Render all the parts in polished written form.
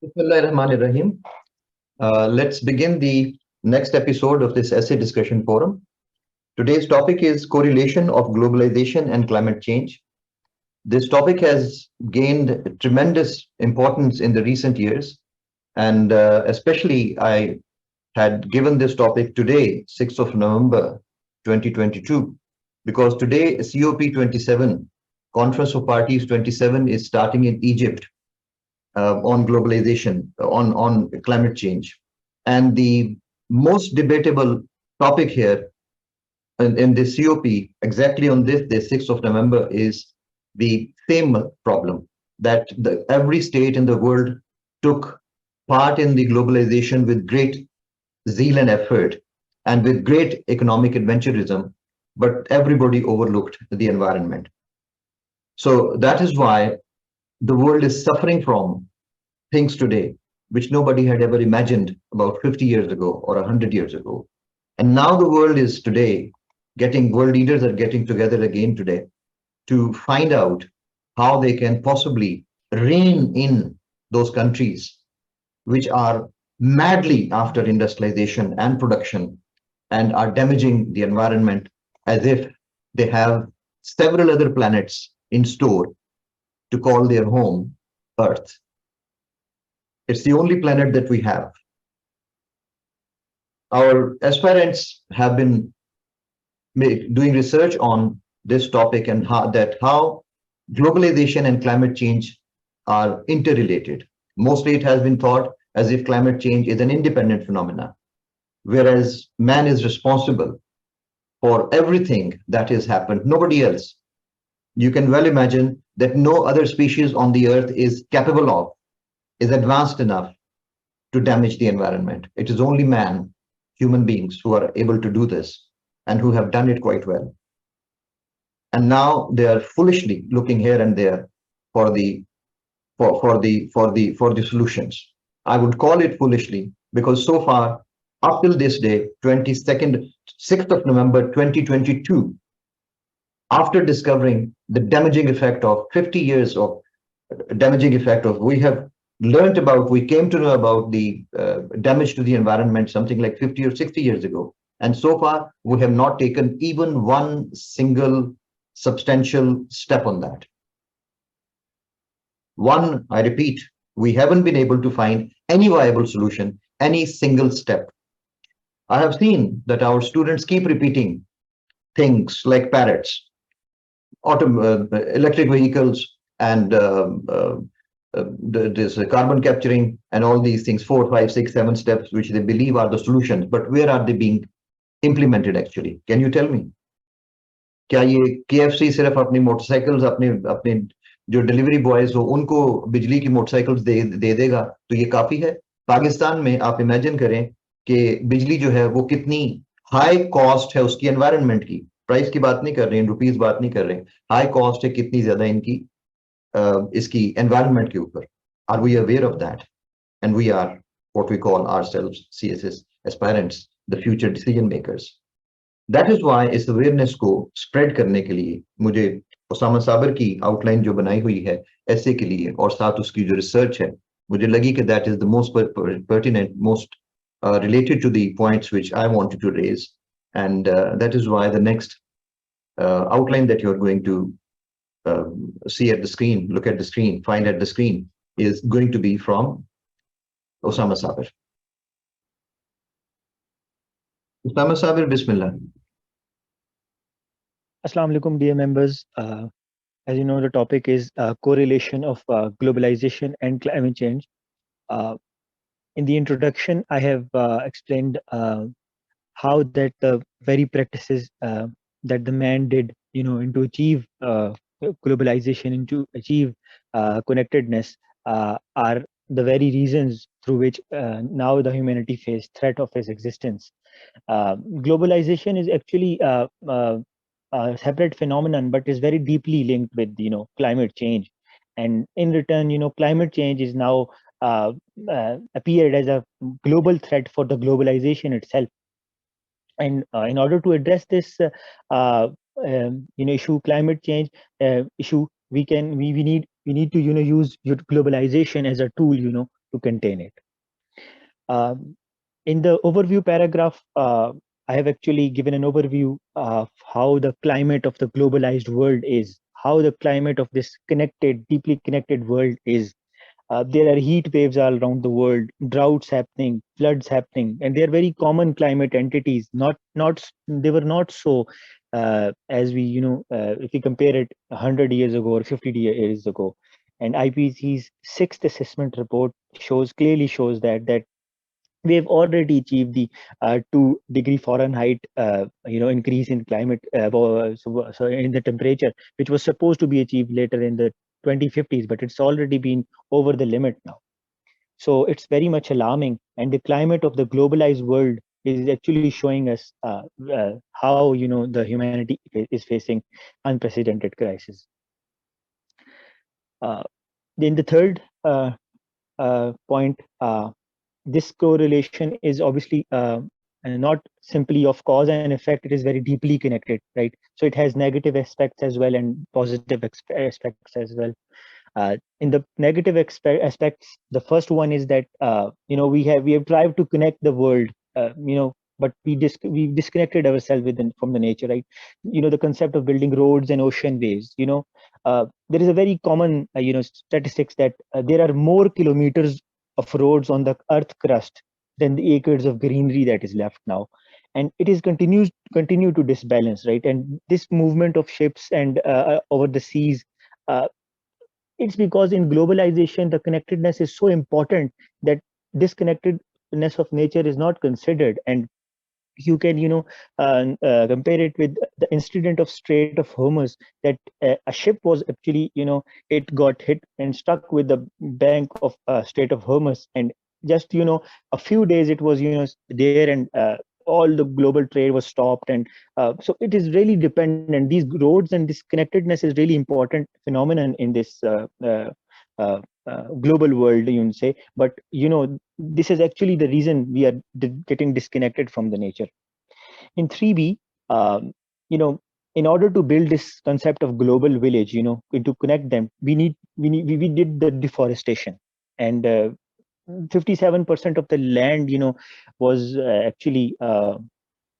Bismillahirrahmanirrahim. Let's begin the next episode of this essay discussion forum. Today's topic is correlation of globalization and climate change. This topic has gained tremendous importance in the recent years, and especially I had given this topic today, 6th of November 2022, because today COP27, Conference of Parties 27, is starting in Egypt on globalization, on climate change. And the most debatable topic here in this COP, exactly on this 6th of November, is the same problem that every state in the world took part in the globalization with great zeal and effort and with great economic adventurism, but everybody overlooked the environment. So that is why the world is suffering from things today which nobody had ever imagined about 50 years ago or 100 years ago. And now the world is today world leaders are getting together again today to find out how they can possibly rein in those countries which are madly after industrialization and production and are damaging the environment as if they have several other planets in store to call their home Earth. It's the only planet that we have. Our aspirants have been doing research on this topic and how globalization and climate change are interrelated. Mostly it has been thought as if climate change is an independent phenomena, whereas man is responsible for everything that has happened, nobody else. You can well imagine that no other species on the earth is capable of, is advanced enough to damage the environment. It is only man, human beings, who are able to do this and who have done it quite well. And now they are foolishly looking here and there for the solutions. I would call it foolishly because so far, up till this day, 6th of November 2022, after discovering the damaging effect of 50 years of damaging effect of, we came to know about the damage to the environment something like 50 or 60 years ago. And so far, we have not taken even one single substantial step on that. I repeat, we haven't been able to find any viable solution, any single step. I have seen that our students keep repeating things like parrots, electric vehicles, and this carbon capturing and all these things, 4, 5, 6, 7 steps, which they believe are the solutions. But where are they being implemented actually? Can you tell me? क्या ये KFC सिर्फ अपनी motorcycles अपने जो delivery boys हो उनको बिजली की मोटरसाइकिल्स दे देगा तो ये काफी है? पाकिस्तान में आप इमेजिन करें कि बिजली जो है वो कितनी हाई कॉस्ट है उसकी एनवायरनमेंट की, प्राइस की बात नहीं कर रहे हैं, रुपीस बात नहीं कर रहे हैं, हाई कॉस्ट है कितनी ज्यादा इनकी इसकी एनवायरनमेंट के ऊपर. Are we aware of that? And we are what we call ourselves CSS aspirants, the future decision makers. That is why इस अवेयरनेस को स्प्रेड करने के लिए मुझे उसामा साबर की आउटलाइन जो बनाई हुई है ऐसे के लिए और साथ उसकी जो रिसर्च है मुझे लगी कि that is the most pertinent, most related to the points which I wanted to raise, and that is why the next outline that you're going to see at the screen, look at the screen, find at the screen is going to be from Osama Sabir. Osama Sabir, Bismillah. Assalamu alaikum, dear members. As you know, the topic is correlation of globalization and climate change. In the introduction, I have explained how that the very practices that the man did, and to achieve globalization and to achieve connectedness are the very reasons through which now the humanity face threat of its existence. Globalization is actually a separate phenomenon, but is very deeply linked with climate change, and in return, climate change is now appeared as a global threat for the globalization itself. And in order to address this issue, climate change issue, we need to use globalization as a tool to contain it. Um, in the overview paragraph, I have actually given an overview of how the climate of the globalized world is, how the climate of this connected, deeply connected world is. There are heat waves all around the world, droughts happening, floods happening, and they are very common climate entities. They were not so as we if we compare it 100 years ago or 50 years ago. And IPCC's sixth assessment report clearly shows that we have already achieved the 2 degree Fahrenheit increase in climate so in the temperature, which was supposed to be achieved later in the 2050s, but it's already been over the limit now. So it's very much alarming, and the climate of the globalized world is actually showing us how the humanity is facing unprecedented crisis. uh, then the third point, this correlation is obviously not simply of cause and effect, it is very deeply connected, right? So it has negative aspects as well and positive aspects as well. In the negative aspects, the first one is that we have tried to connect the world, but we disconnected ourselves from the nature, right? The concept of building roads and ocean ways. There is a very common statistics that there are more kilometers of roads on the earth crust than the acres of greenery that is left now. And it is continue to disbalance, right? And this movement of ships and over the seas, uh, it's because in globalization the connectedness is so important that disconnectedness of nature is not considered. And you can compare it with the incident of Strait of Hormuz, that a ship was actually it got hit and stuck with the bank of Strait of Hormuz, and just a few days it was there, and all the global trade was stopped. And so it is really dependent, these roads and this connectedness is really important phenomenon in this uh, global world, you can say. But this is actually the reason we are getting disconnected from the nature. In 3b, you know in order to build this concept of global village, and to connect them, we did the deforestation. And 57% of the land was actually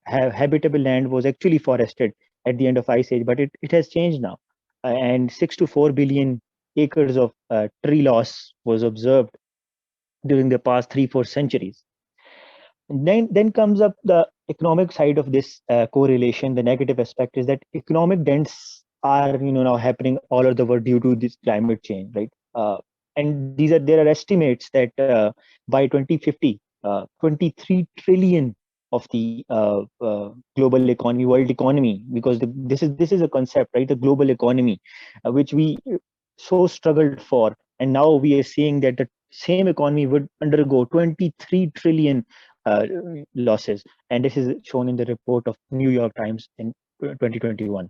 habitable land was actually forested at the end of ice age, but it has changed now. And 6 to 4 billion acres of tree loss was observed during the past 3 4 centuries. Then comes up the economic side of this correlation. The negative aspect is that economic dents are now happening all over the world due to this climate change, right? And there are estimates that by 2050, 23 trillion of the global economy, world economy, because this is a concept, right? The global economy, which we so struggled for, and now we are seeing that the same economy would undergo 23 trillion losses. And this is shown in the report of New York Times in 2021.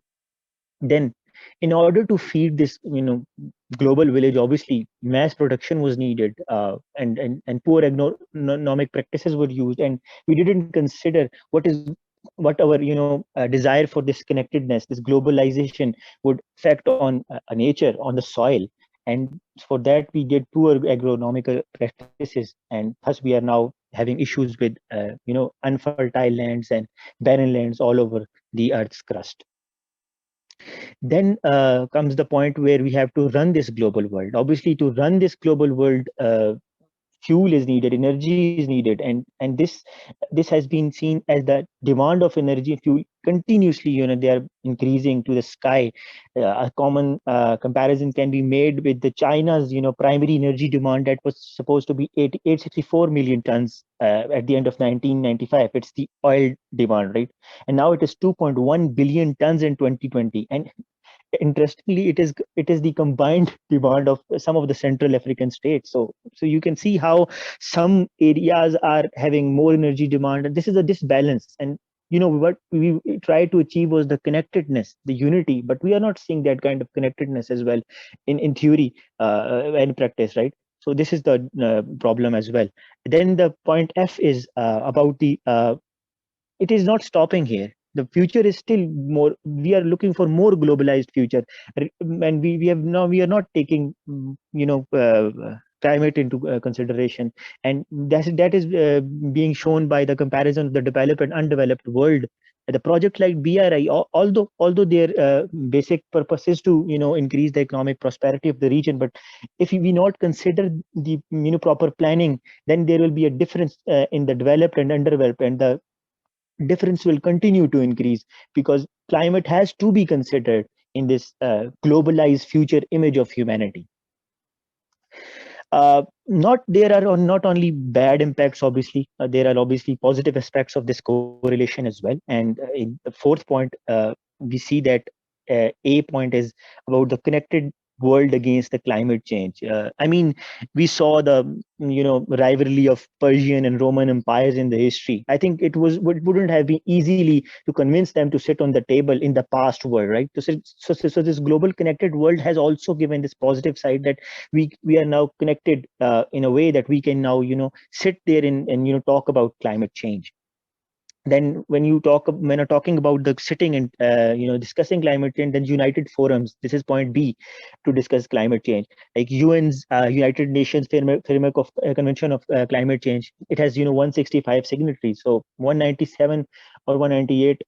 Then, in order to feed this global village, obviously mass production was needed, and poor economic practices were used, and we didn't consider what our desire for this connectedness, this globalization, would affect on nature, on the soil. And for that we did poor agronomical practices, and thus we are now having issues with unfertile lands and barren lands all over the earth's crust. Then comes the point where we have to run this global world. Obviously, to run this global world, fuel is needed, energy is needed, and this has been seen as the demand of energy and fuel continuously, they are increasing to the sky. A common comparison can be made with the China's primary energy demand that was supposed to be 864 million tons at the end of 1995. It's the oil demand, right? And now it is 2.1 billion tons in 2020. And interestingly, it is the combined demand of some of the Central African states. So you can see how some areas are having more energy demand, and this is a disbalance. And what we try to achieve was the connectedness, the unity, but we are not seeing that kind of connectedness as well in theory and practice, right? So this is the problem as well. Then the point F is about the it is not stopping here. The future is still more, we are looking for more globalized future. And we are not taking climate into consideration, and that is being shown by the comparison of the developed and undeveloped world. The project like BRI, although their basic purpose is to increase the economic prosperity of the region, but if we not consider the proper planning, then there will be a difference in the developed and underdeveloped, and the difference will continue to increase, because climate has to be considered in this globalized future image of humanity. Not There are not only bad impacts, obviously there are obviously positive aspects of this correlation as well. And in the fourth point, we see that a point is about the connected world against the climate change. I mean, we saw the rivalry of Persian and Roman empires in the history. I think wouldn't have been easily to convince them to sit on the table in the past world, right? So this global connected world has also given this positive side, that we are now connected in a way that we can now sit there and talk about climate change. Then when you're talking about the sitting and discussing climate change, then united forums, this is point B, to discuss climate change, like UN's United Nations framework of convention of climate change. It has 165 signatories, so 197 or 198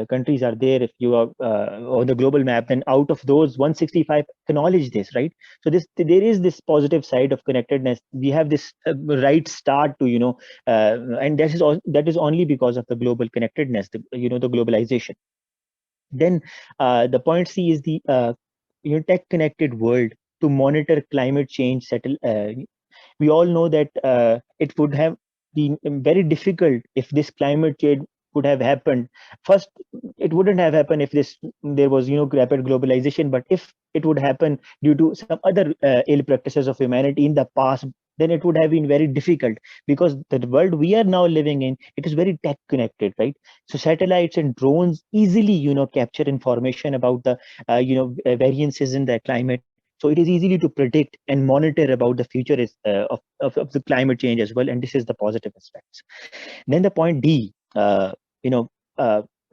countries are there if you are on the global map, and out of those 165 acknowledge this, right? So there is this positive side of connectedness. We have this right start to and that is only because of the global connectedness, the globalization. Then the point C is the tech connected world to monitor climate change settle. We all know that it would have been very difficult if this climate change would have happened. First, it wouldn't have happened if there was rapid globalization, but if it would happen due to some other ill practices of humanity in the past, then it would have been very difficult, because the world we are now living in, it is very tech connected, right? So satellites and drones easily capture information about the variances in the climate. So it is easily to predict and monitor about the future of the climate change as well, and this is the positive aspects. Then the point D, you know,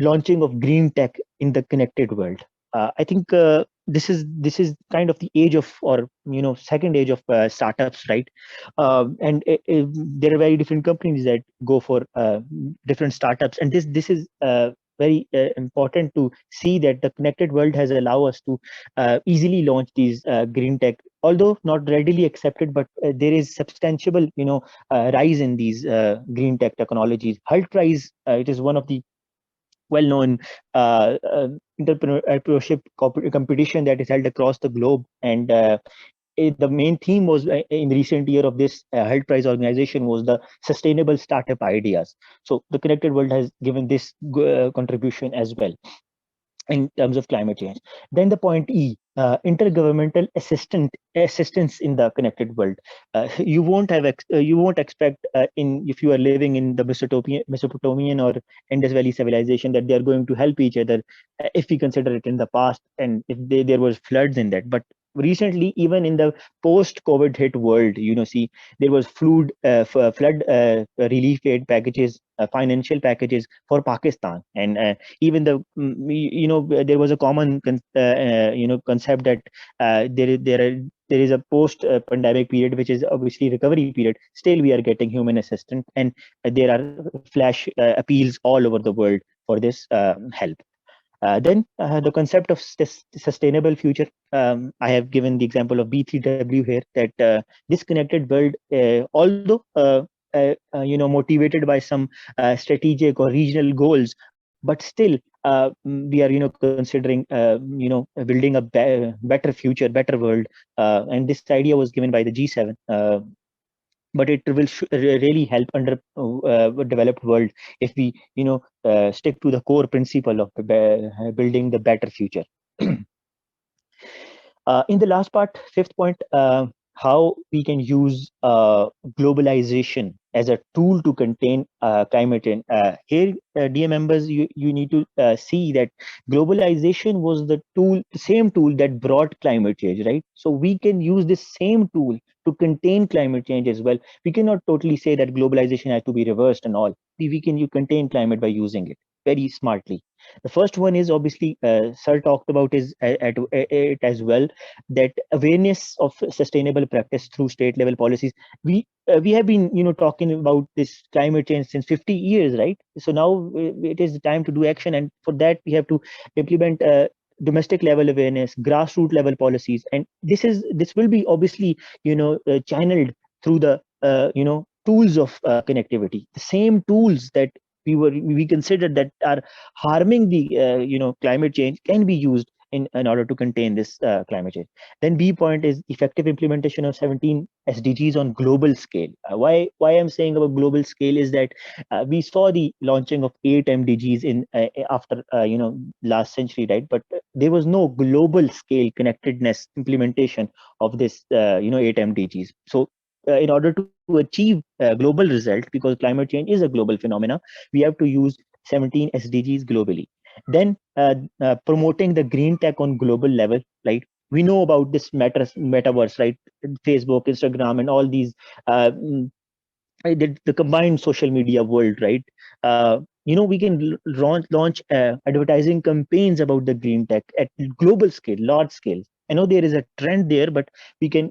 launching of green tech in the connected world. I think this is kind of the age of, or second age of startups, right? And there are very different companies that go for different startups, and this is very important to see that the connected world has allowed us to easily launch these green tech, although not readily accepted, but there is substantial rise in these green tech technologies. Hult Prize, it is one of the well-known entrepreneurship competition that is held across the globe, and the main theme was in recent year of this Hult Prize organization was the sustainable startup ideas. So the connected world has given this contribution as well in terms of climate change. Then the point E, intergovernmental assistance in the connected world. You won't expect in if you are living in the Mesopotamian or Indus Valley civilization, that they are going to help each other if we consider it in the past, and if there was floods in that. But recently, even in the post-COVID hit world, see, there was flood relief aid packages, financial packages for Pakistan, and even there was a common concept that there is a post pandemic period, which is obviously recovery period. Still we are getting human assistance, and there are flash appeals all over the world for this help. Then the concept of sustainable future. I have given the example of B3W here, that this connected world, although motivated by some strategic or regional goals, but still we are considering building a better future, better world, and this idea was given by the G7. But it will really help under developed world if we stick to the core principle of building the better future. In the last part, fifth point, how we can use globalization as a tool to contain climate change. Here, dear members, you need to see that globalization was the same tool that brought climate change, right? So we can use this same tool to contain climate change as well. We cannot totally say that globalization has to be reversed and all. We can you contain climate by using it very smartly. The first one is obviously, Sir talked about is at it as well, that awareness of sustainable practice through state level policies. We have been talking about this climate change since 50 years, right? So now it is the time to do action, and for that we have to implement domestic level awareness, grassroots level policies, and this will be obviously channeled through the tools of connectivity, the same tools that we consider that are harming the climate change can be used in order to contain this climate change. Then B point is effective implementation of 17 SDGs on global scale. Why I'm saying about global scale is that we saw the launching of 8 MDGs in after last century, right? But there was no global scale connectedness implementation of this 8 MDGs. So in order to achieve global result, because climate change is a global phenomena, we have to use 17 SDGs globally. Then promoting the green tech on global level, right? We know about this metaverse, right? Facebook, Instagram, and all these the combined social media world, right? We can launch advertising campaigns about the green tech at global scale, large scale. I know there is a trend there, but we can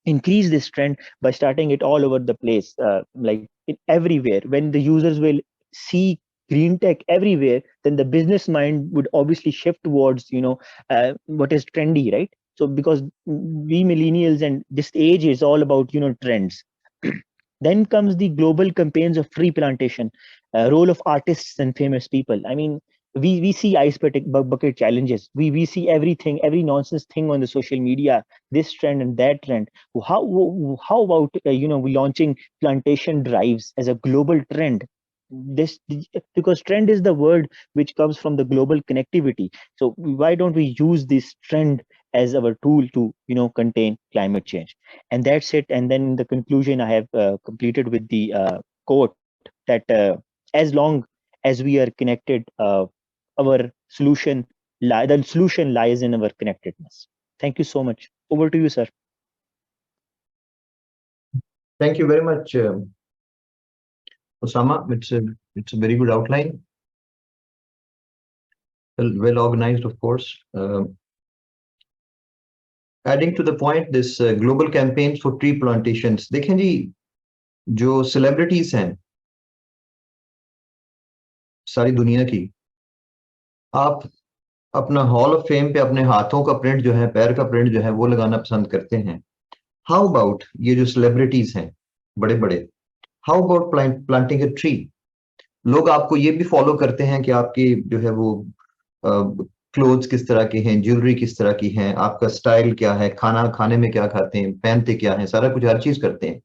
increase this trend by starting it all over the place, like everywhere. When the users will see green tech everywhere, then the business mind would obviously shift towards what is trendy, right? So because we millennials and this age is all about trends. Then comes the global campaigns of tree plantation, role of artists and famous people. I mean, we see bucket challenges. We see everything, every nonsense thing on the social media, this trend and that trend. How about we launching plantation drives as a global trend? This, because trend is the word which comes from the global connectivity. So why don't we use this trend as our tool to contain climate change? And that's it. And then in the conclusion, I have completed with the quote that as long as we are connected, our the solution lies in our connectedness. Thank you so much. Over to you, sir. Thank you very much, Osama. It's a very good outline, well organized, of course. Adding to the point, this global campaigns for tree plantations. देखें जी, जो celebrities हैं सारी दुनिया की, आप अपना hall of fame पे अपने हाथों का प्रिंट जो है, पैर का प्रिंट जो है, वो लगाना पसंद करते हैं. हाउ अबाउट ये जो सेलिब्रिटीज हैं बड़े बड़े, how about planting a tree? लोग आपको ये भी फॉलो करते हैं कि आपकी जो है वो क्लोथ्स किस तरह के हैं, ज्वेलरी किस तरह की है, आपका स्टाइल क्या है, खाना खाने में क्या खाते हैं, पहनते क्या है, सारा कुछ हर चीज करते हैं.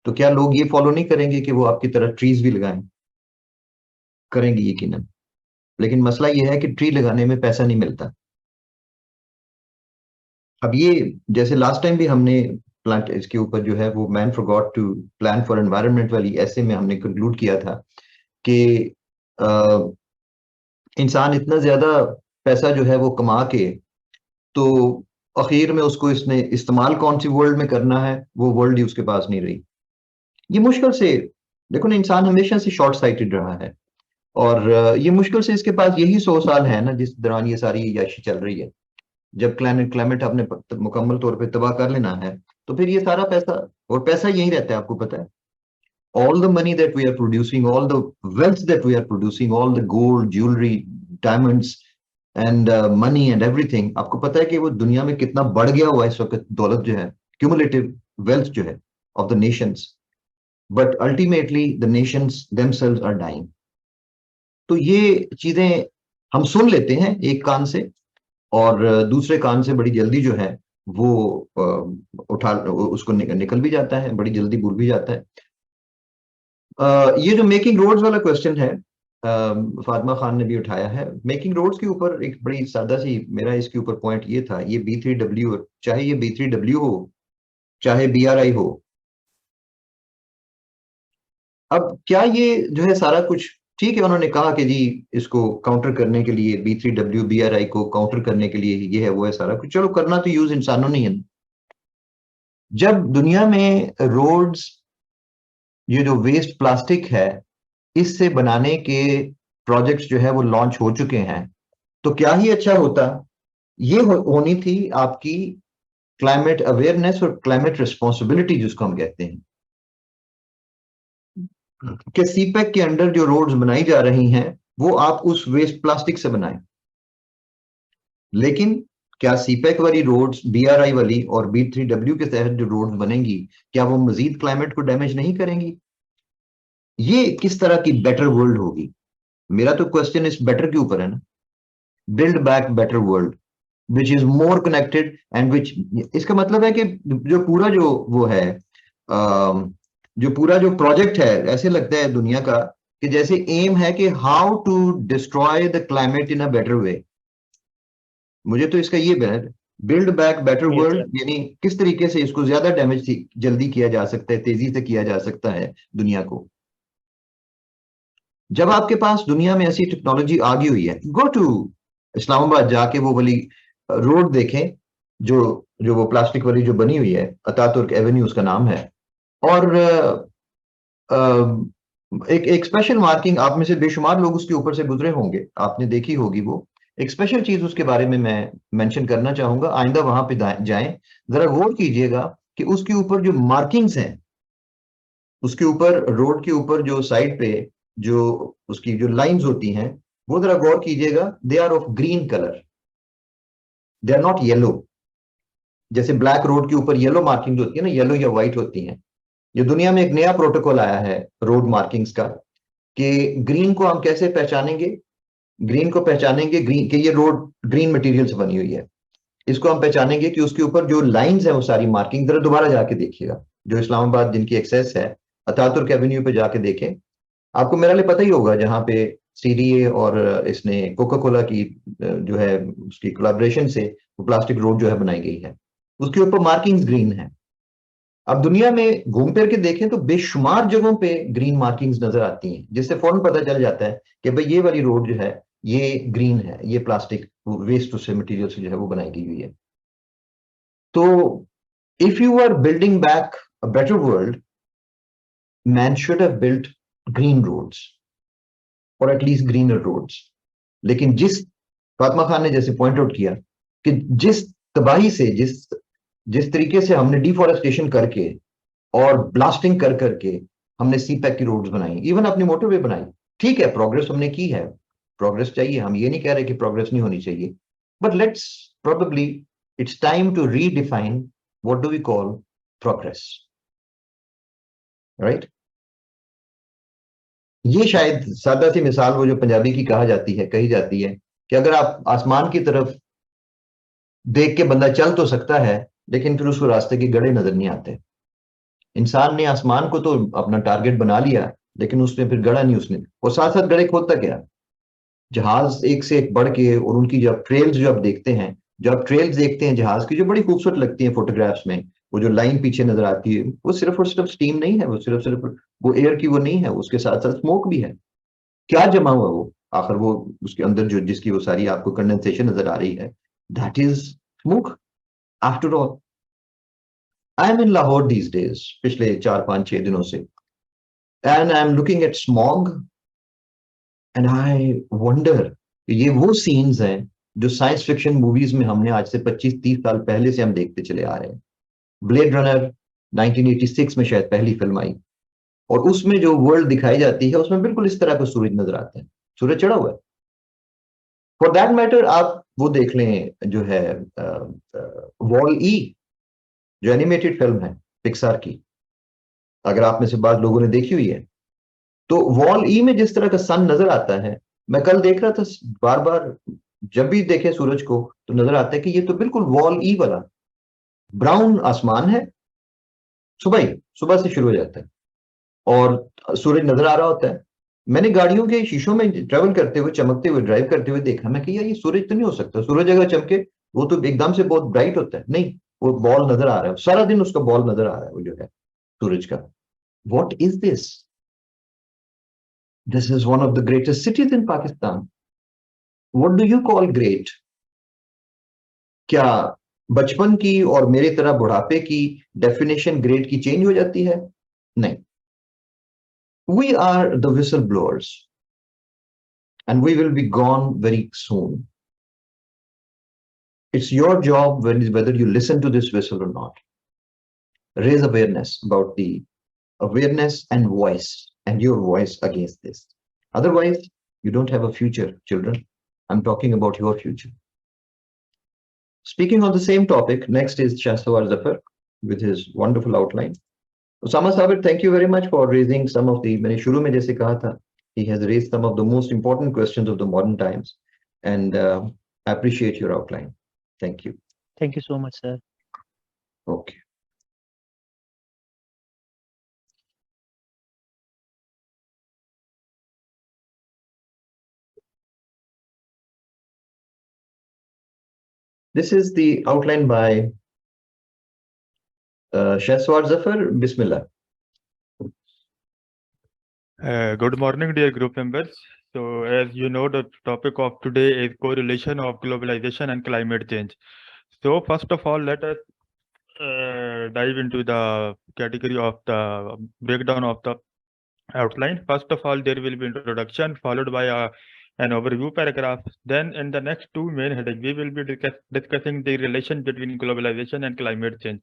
तो क्या लोग ये फॉलो नहीं करेंगे कि वो आपकी तरह ट्रीज भी लगाएं? करेंगे यकीनन. लेकिन मसला ये है कि ट्री लगाने में पैसा नहीं मिलता. अब ये जैसे लास्ट टाइम भी हमने प्लांट इसके ऊपर जो है वो man forgot to plan for environment वाली ऐसे में हमने कंक्लूड किया था कि इंसान इतना ज्यादा पैसा जो है वो कमा के, तो आखिर में उसको इसने इस्तेमाल कौन सी वर्ल्ड में करना है, वो वर्ल्ड ही उसके पास नहीं रही. ये मुश्किल से, देखो ना, इंसान हमेशा से शॉर्ट साइटेड रहा है, और ये मुश्किल से इसके पास यही 100 साल है ना जिस दौरान ये सारी याशी चल रही है. जब क्लाइमेट आपने मुकम्मल तौर पे तबाह कर लेना है, तो फिर ये सारा पैसा, और पैसा यही रहता है, आपको पता है. All the money that we are producing, all the wealth that we are producing, all the gold, jewelry, diamonds and money and everything, आपको पता है कि वो दुनिया में कितना बढ़ गया हुआ है इस वक्त, दौलत जो है, cumulative wealth जो है of the nations, but ultimately the nations themselves are dying. तो ये चीजें हम सुन लेते हैं एक कान से, और दूसरे कान से बड़ी जल्दी जो है वो उठा उसको निकल भी जाता है, बड़ी जल्दी भूल भी जाता है. ये जो मेकिंग रोड्स वाला क्वेश्चन है, फातिमा खान ने भी उठाया है. मेकिंग रोड्स के ऊपर एक बड़ी सादा सी मेरा इसके ऊपर पॉइंट ये था, ये B3W, चाहे ये B3W हो चाहे BRI हो, अब क्या ये जो है सारा कुछ ठीक है? उन्होंने कहा कि जी इसको काउंटर करने के लिए, B3W BRI को काउंटर करने के लिए ये है वो है सारा कुछ, चलो करना तो यूज इंसानों ने है. जब दुनिया में रोड्स, ये जो वेस्ट प्लास्टिक है, इससे बनाने के प्रोजेक्ट्स जो है वो लॉन्च हो चुके हैं, तो क्या ही अच्छा होता, ये होनी थी आपकी क्लाइमेट अवेयरनेस और क्लाइमेट रिस्पॉन्सिबिलिटी जिसको हम कहते हैं, कि सीपेक के अंडर जो रोड्स बनाई जा रही हैं वो आप उस वेस्ट प्लास्टिक से बनाएं। लेकिन क्या सीपेक वाली रोड्स, बीआरआई वाली और B3W के तहत जो रोड्स बनेंगी, क्या वो मजीद क्लाइमेट को डैमेज नहीं करेंगी? ये किस तरह की बेटर वर्ल्ड होगी? मेरा तो क्वेश्चन इस बेटर के ऊपर है ना, build back better world which is more connected and which, इसका मतलब है कि जो पूरा जो वो है, जो पूरा जो प्रोजेक्ट है, ऐसे लगता है दुनिया का कि जैसे एम है कि how to destroy the climate in a better way. मुझे तो इसका ये build back better Yes, sir. World यानी किस तरीके से इसको ज्यादा डैमेज जल्दी किया जा सकता है, तेजी से किया जा सकता है दुनिया को। जब आपके पास दुनिया में ऐसी टेक्नोलॉजी आ गई हुई है, गो टू इस्लामाबाद, जाके वो वाली रोड देखें जो जो वो प्लास्टिक वाली जो बनी हुई है, अतातुर्क एवेन्यू उसका नाम है। और एक एक स्पेशल मार्किंग, आप में से बेशुमार लोग उसके ऊपर से गुजरे होंगे, आपने देखी होगी वो। एक स्पेशल चीज उसके बारे में मैं मेंशन करना चाहूंगा, आइंदा वहां पे जाएं, जरा गौर कीजिएगा कि उसके ऊपर जो मार्किंग्स हैं, उसके ऊपर रोड के ऊपर जो साइड पे जो उसकी जो लाइंस होती हैं, वो जरा गौर कीजिएगा, they are of green colour, they are not yellow. जैसे ब्लैक रोड के ऊपर येलो मार्किंग होती है ना, येलो या व्हाइट होती है। ये दुनिया में एक नया प्रोटोकॉल आया है रोड मार्किंग्स का, कि ग्रीन को हम कैसे पहचानेंगे? ग्रीन को पहचानेंगे, ग्रीन कि ये रोड ग्रीन मटेरियल से बनी हुई है। इसको हम पहचानेंगे कि उसके ऊपर जो लाइंस है वो सारी मार्किंग, जरा दोबारा जाके देखिएगा, जो इस्लामाबाद जिनकी एक्सेस है, अतातुर्क एवेन्यू पे जाके देखें। आपको मेरा लिए पता ही होगा, जहाँ पे सीडीए और इसने कोका कोला की जो है उसकी कोलैबोरेशन से वो प्लास्टिक रोड जो है बनाई गई है, उसके ऊपर मार्किंग्स ग्रीन है। अब दुनिया में घूम फिर के देखें तो बेशुमार जगहों पे ग्रीन मार्किंग्स नजर आती हैं, जिससे फौरन पता चल जाता है कि भाई ये वाली रोड जो है ये ग्रीन है, ये प्लास्टिक वेस्ट से मटेरियल से जो है वो बनाई गई हुई है। तो if you are building back a better world, man should have built green roads, और एटलीस्ट ग्रीनर रोड्स। लेकिन जिस फातिमा खान ने जैसे पॉइंट आउट किया कि जिस तबाही से, जिस जिस तरीके से हमने डिफॉरेस्टेशन करके और ब्लास्टिंग कर करके हमने सीपैक की रोड्स बनाई, इवन अपनी मोटरवे बनाई, ठीक है प्रोग्रेस हमने की है, प्रोग्रेस चाहिए, हम ये नहीं कह रहे कि प्रोग्रेस नहीं होनी चाहिए, but let's probably it's time to redefine what do we call progress, right? ये शायद सादा सी मिसाल वो जो पंजाबी की कहा जाती है, कही जाती है कि अगर आप आसमान की तरफ देख के बंदा चल तो सकता है, लेकिन फिर उसको रास्ते के गड़े नजर नहीं आते। इंसान ने आसमान को तो अपना टारगेट बना लिया, लेकिन उसने फिर गड़ा नहीं, उसने और साथ साथ गड़े खोदता गया। जहाज एक से एक बढ़ के, और उनकी जब ट्रेल्स जो आप देखते हैं, जो आप ट्रेल्स देखते हैं जहाज की, जो बड़ी खूबसूरत लगती हैं फोटोग्राफ्स में, वो जो लाइन पीछे नजर आती है, वो सिर्फ और सिर्फ स्टीम नहीं है, वो सिर्फ सिर्फ वो एयर की वो नहीं है, उसके साथ साथ स्मोक भी है। क्या जमा हुआ वो आखिर, वो उसके अंदर जो जिसकी वो सारी आपको कंडेंसेशन नजर आ रही है, that is smoke after all. I am in Lahore these days, पिछले 4 5 6 दिनों से, and I am looking at smog, and I wonder, ये वो सीन्स हैं जो साइंस फिक्शन मूवीज में हमने आज से 25 30 साल पहले से हम देखते चले आ रहे हैं। ब्लेड रनर 1986 में शायद पहली फिल्म आई, और उसमें जो वर्ल्ड दिखाई जाती है उसमें बिल्कुल इस तरह का सूरज नजर आता है, सूरज चढ़ा हुआ है। फॉर दैट मैटर आप वो देख लें जो है वॉल ई, जो एनिमेटेड फिल्म है पिक्सार की, अगर आप में से बाद लोगों ने देखी हुई है, तो वॉल ई में जिस तरह का सन नजर आता है, मैं कल देख रहा था, बार बार जब भी देखे सूरज को तो नजर आता है कि ये तो बिल्कुल वॉल ई वाला ब्राउन आसमान है। सुबह ही, सुबह से शुरू हो जाता है और सूरज नजर आ रहा होता है। मैंने गाड़ियों के शीशों में ट्रेवल करते हुए, चमकते हुए ड्राइव करते हुए देखा, मैं कि यार ये सूरज तो नहीं हो सकता, सूरज अगर चमके वो तो एकदम से बहुत ब्राइट होता है, नहीं, वो बॉल नजर आ रहा है, सारा दिन उसका बॉल नजर आ रहा है वो जो है सूरज का। What is this? This is one of the greatest cities in Pakistan. What do you call great? क्या बचपन की और मेरी तरह बुढ़ापे की डेफिनेशन ग्रेट की चेंज हो जाती है? नहीं। We are the whistle blowers, and we will be gone very soon. It's your job, whether you listen to this whistle or not. Raise awareness about the awareness and voice, and your voice against this. Otherwise, you don't have a future, children. I'm talking about your future. Speaking on the same topic, next is Shahsawar Zafar with his wonderful outline. Osama Sabir, thank you very much for raising some of the, मैंने शुरू में जैसे कहा था, he has raised some of the most important questions of the modern times, and I appreciate your outline. Thank you. Thank you so much, sir. Okay. This is the outline by Shahsawar Zafar. Bismillah. Good morning, dear group members. So, as you know, the topic of today is correlation of globalization and climate change. So, first of all, let us dive into the category of the breakdown of the outline. First of all, there will be introduction followed by an overview paragraph. Then, in the next two main headings, we will be discussing the relation between globalization and climate change.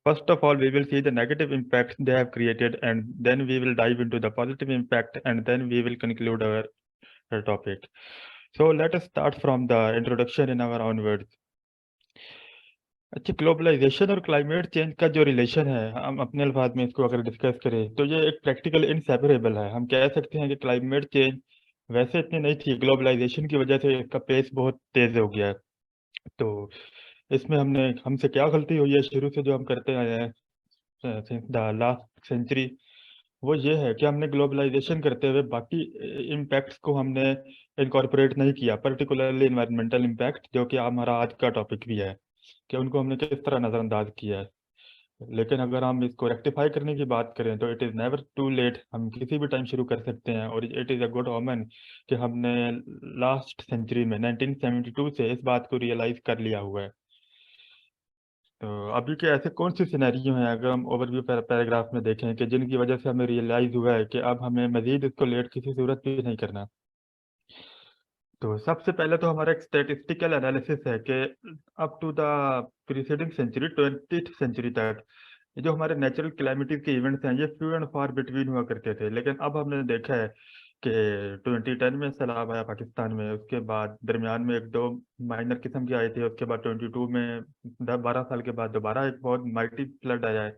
First of all, we will see the negative impacts they have created, and then we will dive into the positive impact, and then we will conclude our topic. So let us start from the introduction in our own words. अच्छा, globalisation और climate change का जो relation है, हम अपने अल्फाज में इसको अगर डिस्कस करें तो ये एक प्रैक्टिकल इनसेपरेबल है। हम कह सकते हैं कि क्लाइमेट चेंज वैसे इतनी नहीं थी, ग्लोबलाइजेशन की वजह से इसका पेस बहुत तेज हो गया है। तो इसमें हमसे क्या गलती हुई है शुरू से जो हम करते आए हैं द लास्ट सेंचुरी, वो ये है कि हमने ग्लोबलाइजेशन करते हुए बाकी इम्पैक्ट्स को हमने इनकॉर्पोरेट नहीं किया, पर्टिकुलरली इन्वायरमेंटल इम्पैक्ट, जो कि हमारा आज का टॉपिक भी है कि उनको हमने किस तरह नज़रअंदाज किया है। लेकिन अगर हम इसको रेक्टिफाई करने की बात करें तो it is never too late, हम किसी भी टाइम शुरू कर सकते हैं। और it is a good omen कि हमने लास्ट सेंचुरी में 1972 से इस बात को रियलाइज़ कर लिया हुआ है। तो अभी के ऐसे कौन से सिनेरियो हैं, अगर हम ओवरव्यू पैराग्राफ में देखें, कि जिनकी वजह से हमें रियलाइज़ हुआ है कि अब हमें मज़ीद इसको लेट किसी सूरत भी नहीं करना। तो सबसे पहले तो हमारा एक स्टैटिस्टिकल एनालिसिस है कि up to the preceding century, 20th century तक, ये जो हमारे नेचुरल क्लाइमेटीज के इवेंट्स हैं ये फ्यू एंड फार बिटवीन हुआ करते थे। लेकिन अब हमने देखा है कि 2010 में सैलाब आया पाकिस्तान में, उसके बाद दरमियान में एक दो माइनर किस्म के आए थे, उसके बाद 22 में 10-12 साल के बाद दोबारा एक बहुत माइटी फ्लड आया है।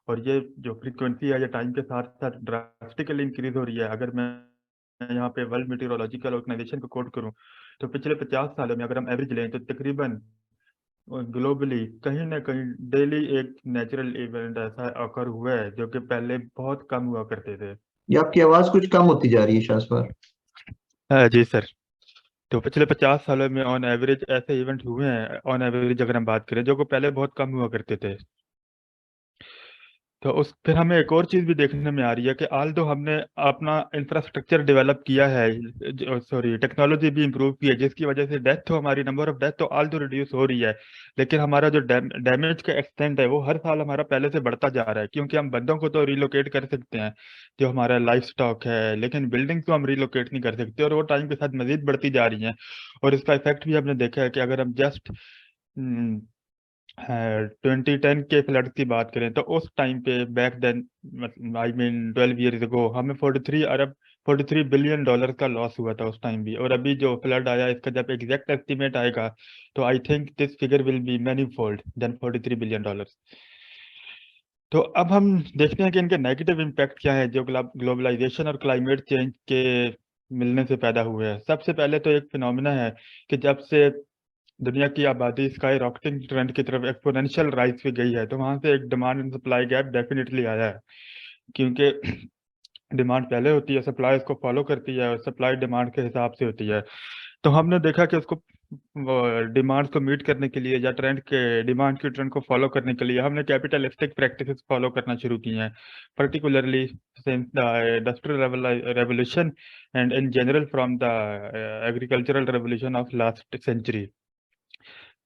और ये जो फ्रीक्वेंसी है ये टाइम के साथ साथ ड्रास्टिकली इंक्रीज हो रही है। अगर मैं यहाँ पे वर्ल्ड मीटेरोलॉजिकल ऑर्गेनाइजेशन को कोट करूँ तो पिछले 50 सालों में अगर हम एवरेज लें तो तकरीबन ग्लोबली कहीं ना कहीं डेली एक नेचुरल इवेंट ऐसा अकर हुआ है जो कि पहले बहुत कम हुआ करते थे। ये आपकी आवाज कुछ कम होती जा रही है शाहसवार। जी सर। तो पिछले 50 सालों में ऑन एवरेज ऐसे इवेंट हुए हैं, ऑन एवरेज अगर हम बात करें, जो को पहले बहुत कम हुआ करते थे। तो उस फिर हमें एक और चीज़ भी देखने में आ रही है कि आल दो हमने अपना इंफ्रास्ट्रक्चर डेवलप किया है, सॉरी टेक्नोलॉजी भी इम्प्रूव की है, जिसकी वजह से डेथ तो हमारी नंबर ऑफ डेथ तो आल दो रिड्यूस हो रही है, लेकिन हमारा जो डैमेज का एक्सटेंट है वो हर साल हमारा पहले से बढ़ता जा रहा है। क्योंकि हम बंदों को तो रिलोकेट कर सकते हैं जो हमारा लाइफ स्टॉक है, लेकिन बिल्डिंग तो हम रिलोकेट नहीं कर सकते, और वो टाइम के साथ मजीद बढ़ती जा रही हैं। और इसका इफेक्ट भी हमने देखा है कि अगर हम जस्ट 2010 के फ्लड की बात करें तो उस टाइम पे back then I mean 12 years ago हमें 43 बिलियन डॉलर का लॉस हुआ था उस टाइम भी। और अभी जो फ्लड आया इसका जब एग्जैक्ट एस्टिमेट आएगा तो I think this figure will be many fold then 43 billion dollar. तो अब हम देखते हैं कि इनके नेगेटिव इम्पैक्ट क्या है जो ग्लोबलाइजेशन और क्लाइमेट चेंज के मिलने से पैदा हुए हैं। सबसे पहले तो एक फिनोमिना है कि जब से दुनिया की आबादी स्काई रॉकेटिंग ट्रेंड की तरफ एक्सपोनेंशियल राइज पे गई है, तो वहां से एक demand and supply gap definitely आया है। क्योंकि डिमांड पहले होती है, सप्लाई इसको फॉलो करती है, और सप्लाई डिमांड के हिसाब से होती है। तो हमने देखा कि उसको डिमांड को मीट करने के लिए या ट्रेंड के डिमांड की ट्रेंड को फॉलो करने के लिए हमने कैपिटलिस्टिक प्रैक्टिसेस फॉलो करना शुरू की हैं, particularly since the industrial revolution and in general from the agricultural revolution of last century.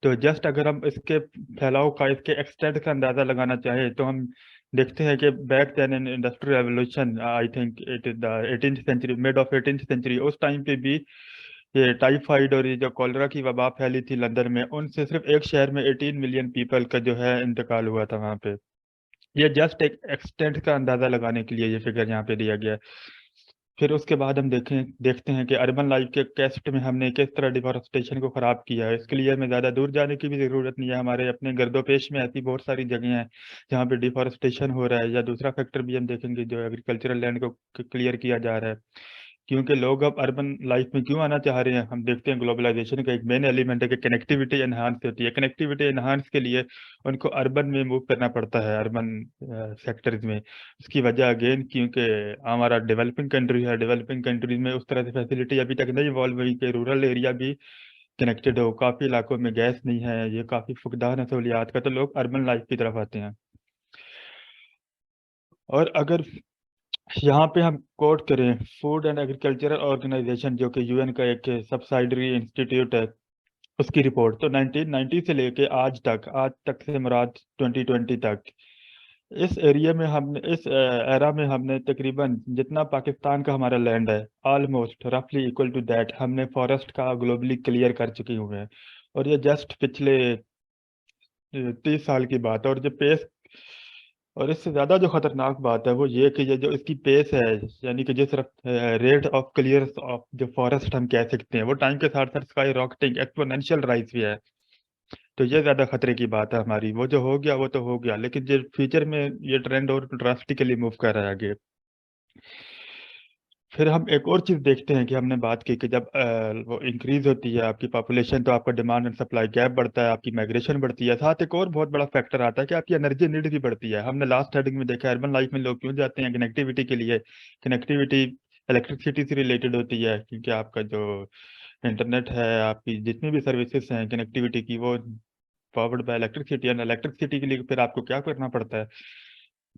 तो जस्ट अगर हम इसके फैलाव का, इसके एक्सटेंट का अंदाज़ा लगाना चाहें तो हम देखते हैं कि back then in industrial revolution, I think it is the 18th century, mid of 18th century, उस टाइम पे भी ये टाइफाइड और ये जो कॉलरा की वबा फैली थी लंदन में, उनसे सिर्फ एक शहर में 18 मिलियन पीपल का जो है इंतकाल हुआ था वहाँ पे। ये जस्ट एक एक्सटेंट का अंदाजा लगाने के लिए ये फिगर यहाँ पे दिया गया है। फिर उसके बाद हम देखते हैं कि अर्बन लाइफ के कैस्ट में हमने किस तरह डिफॉरेस्टेशन को ख़राब किया है। इसके लिए हमें ज़्यादा दूर जाने की भी ज़रूरत नहीं है, हमारे अपने गर्दोपेश में ऐसी बहुत सारी जगह हैं जहाँ पे डिफॉरेस्टेशन हो रहा है। या दूसरा फैक्टर भी हम देखेंगे, जो एग्रीकल्चरल लैंड को क्लियर किया जा रहा है, क्योंकि लोग अब अर्बन लाइफ में क्यों आना चाह रहे हैं। हम देखते हैं ग्लोबलाइजेशन का एक मेन एलिमेंट है कि कनेक्टिविटी एनहांस होती है। कनेक्टिविटी एनहांस के लिए उनको अर्बन में मूव करना पड़ता है, अर्बन सेक्टर्स में। उसकी वजह अगेन क्योंकि हमारा डेवलपिंग कंट्री है, डेवलपिंग कंट्रीज में उस तरह से फैसिलिटी अभी तक नहीं इवॉल्व हुई कि रूरल एरिया भी कनेक्टेड हो। काफ़ी इलाकों में गैस नहीं है, ये काफ़ी फुकदान है सहूलियात का, तो लोग अर्बन लाइफ की तरफ आते हैं। और अगर यहाँ पे हम कोट करें फूड एंड एग्रीकल्चरल ऑर्गेनाइजेशन, जो कि यूएन का एक सब्सिडरी इंस्टीट्यूट है, उसकी रिपोर्ट, तो 1990 से लेके आज तक से मुराद 2020 तक, इस एरिया में हमने, इस एरा में हमने तकरीबन जितना पाकिस्तान का हमारा लैंड है, ऑलमोस्ट रफली इक्वल टू दैट हमने फॉरेस्ट का ग्लोबली क्लियर कर चुके हुए हैं। और ये जस्ट पिछले 30 साल की बात है। और जो पेस, और इससे ज़्यादा जो खतरनाक बात है वो ये कि ये जो इसकी पेस है, यानी कि जिस रेट ऑफ क्लियर ऑफ जो फॉरेस्ट हम कह सकते हैं, वो टाइम के साथ साथ स्काई रॉकेटिंग एक्सपोनेंशियल राइज भी है। तो ये ज़्यादा खतरे की बात है हमारी। वो जो हो गया वो तो हो गया, लेकिन जो फ्यूचर में ये ट्रेंड और ड्रास्टिकली मूव कर रहा है आगे। फिर हम एक और चीज़ देखते हैं कि हमने बात की कि जब वो इंक्रीज होती है आपकी पॉपुलेशन, तो आपका डिमांड एंड सप्लाई गैप बढ़ता है, आपकी माइग्रेशन बढ़ती है। साथ एक और बहुत बड़ा फैक्टर आता है कि आपकी एनर्जी नीड भी बढ़ती है। हमने लास्ट हेडिंग में देखा अर्बन लाइफ में लोग क्यों जाते हैं, कनेक्टिविटी के लिए। कनेक्टिविटी इलेक्ट्रिसिटी से रिलेटेड होती है, क्योंकि आपका जो इंटरनेट है, आपकी जितनी भी सर्विसेज हैं कनेक्टिविटी की, वो powered by electricity. And electricity के लिए फिर आपको क्या करना पड़ता है,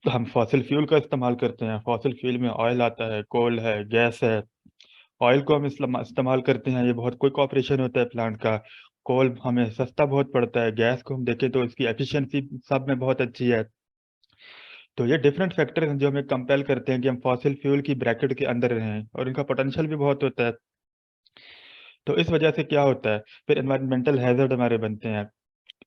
तो हम फॉसिल फ्यूल का इस्तेमाल करते हैं। फॉसिल फ्यूल में ऑयल आता है, कोल है, गैस है। ऑयल को हम इस्तेमाल करते हैं, ये बहुत क्विक ऑपरेशन होता है प्लांट का। कोल हमें सस्ता बहुत पड़ता है। गैस को हम देखें तो इसकी एफिशिएंसी सब में बहुत अच्छी है। तो ये डिफरेंट फैक्टर हैं जो हमें कंपेल करते हैं कि हम फॉसिल फ्यूल की ब्रैकेट के अंदर रहें, और इनका पोटेंशियल भी बहुत होता है। तो इस वजह से क्या होता है, फिर एनवायरमेंटल हैजर्ड हमारे बनते हैं।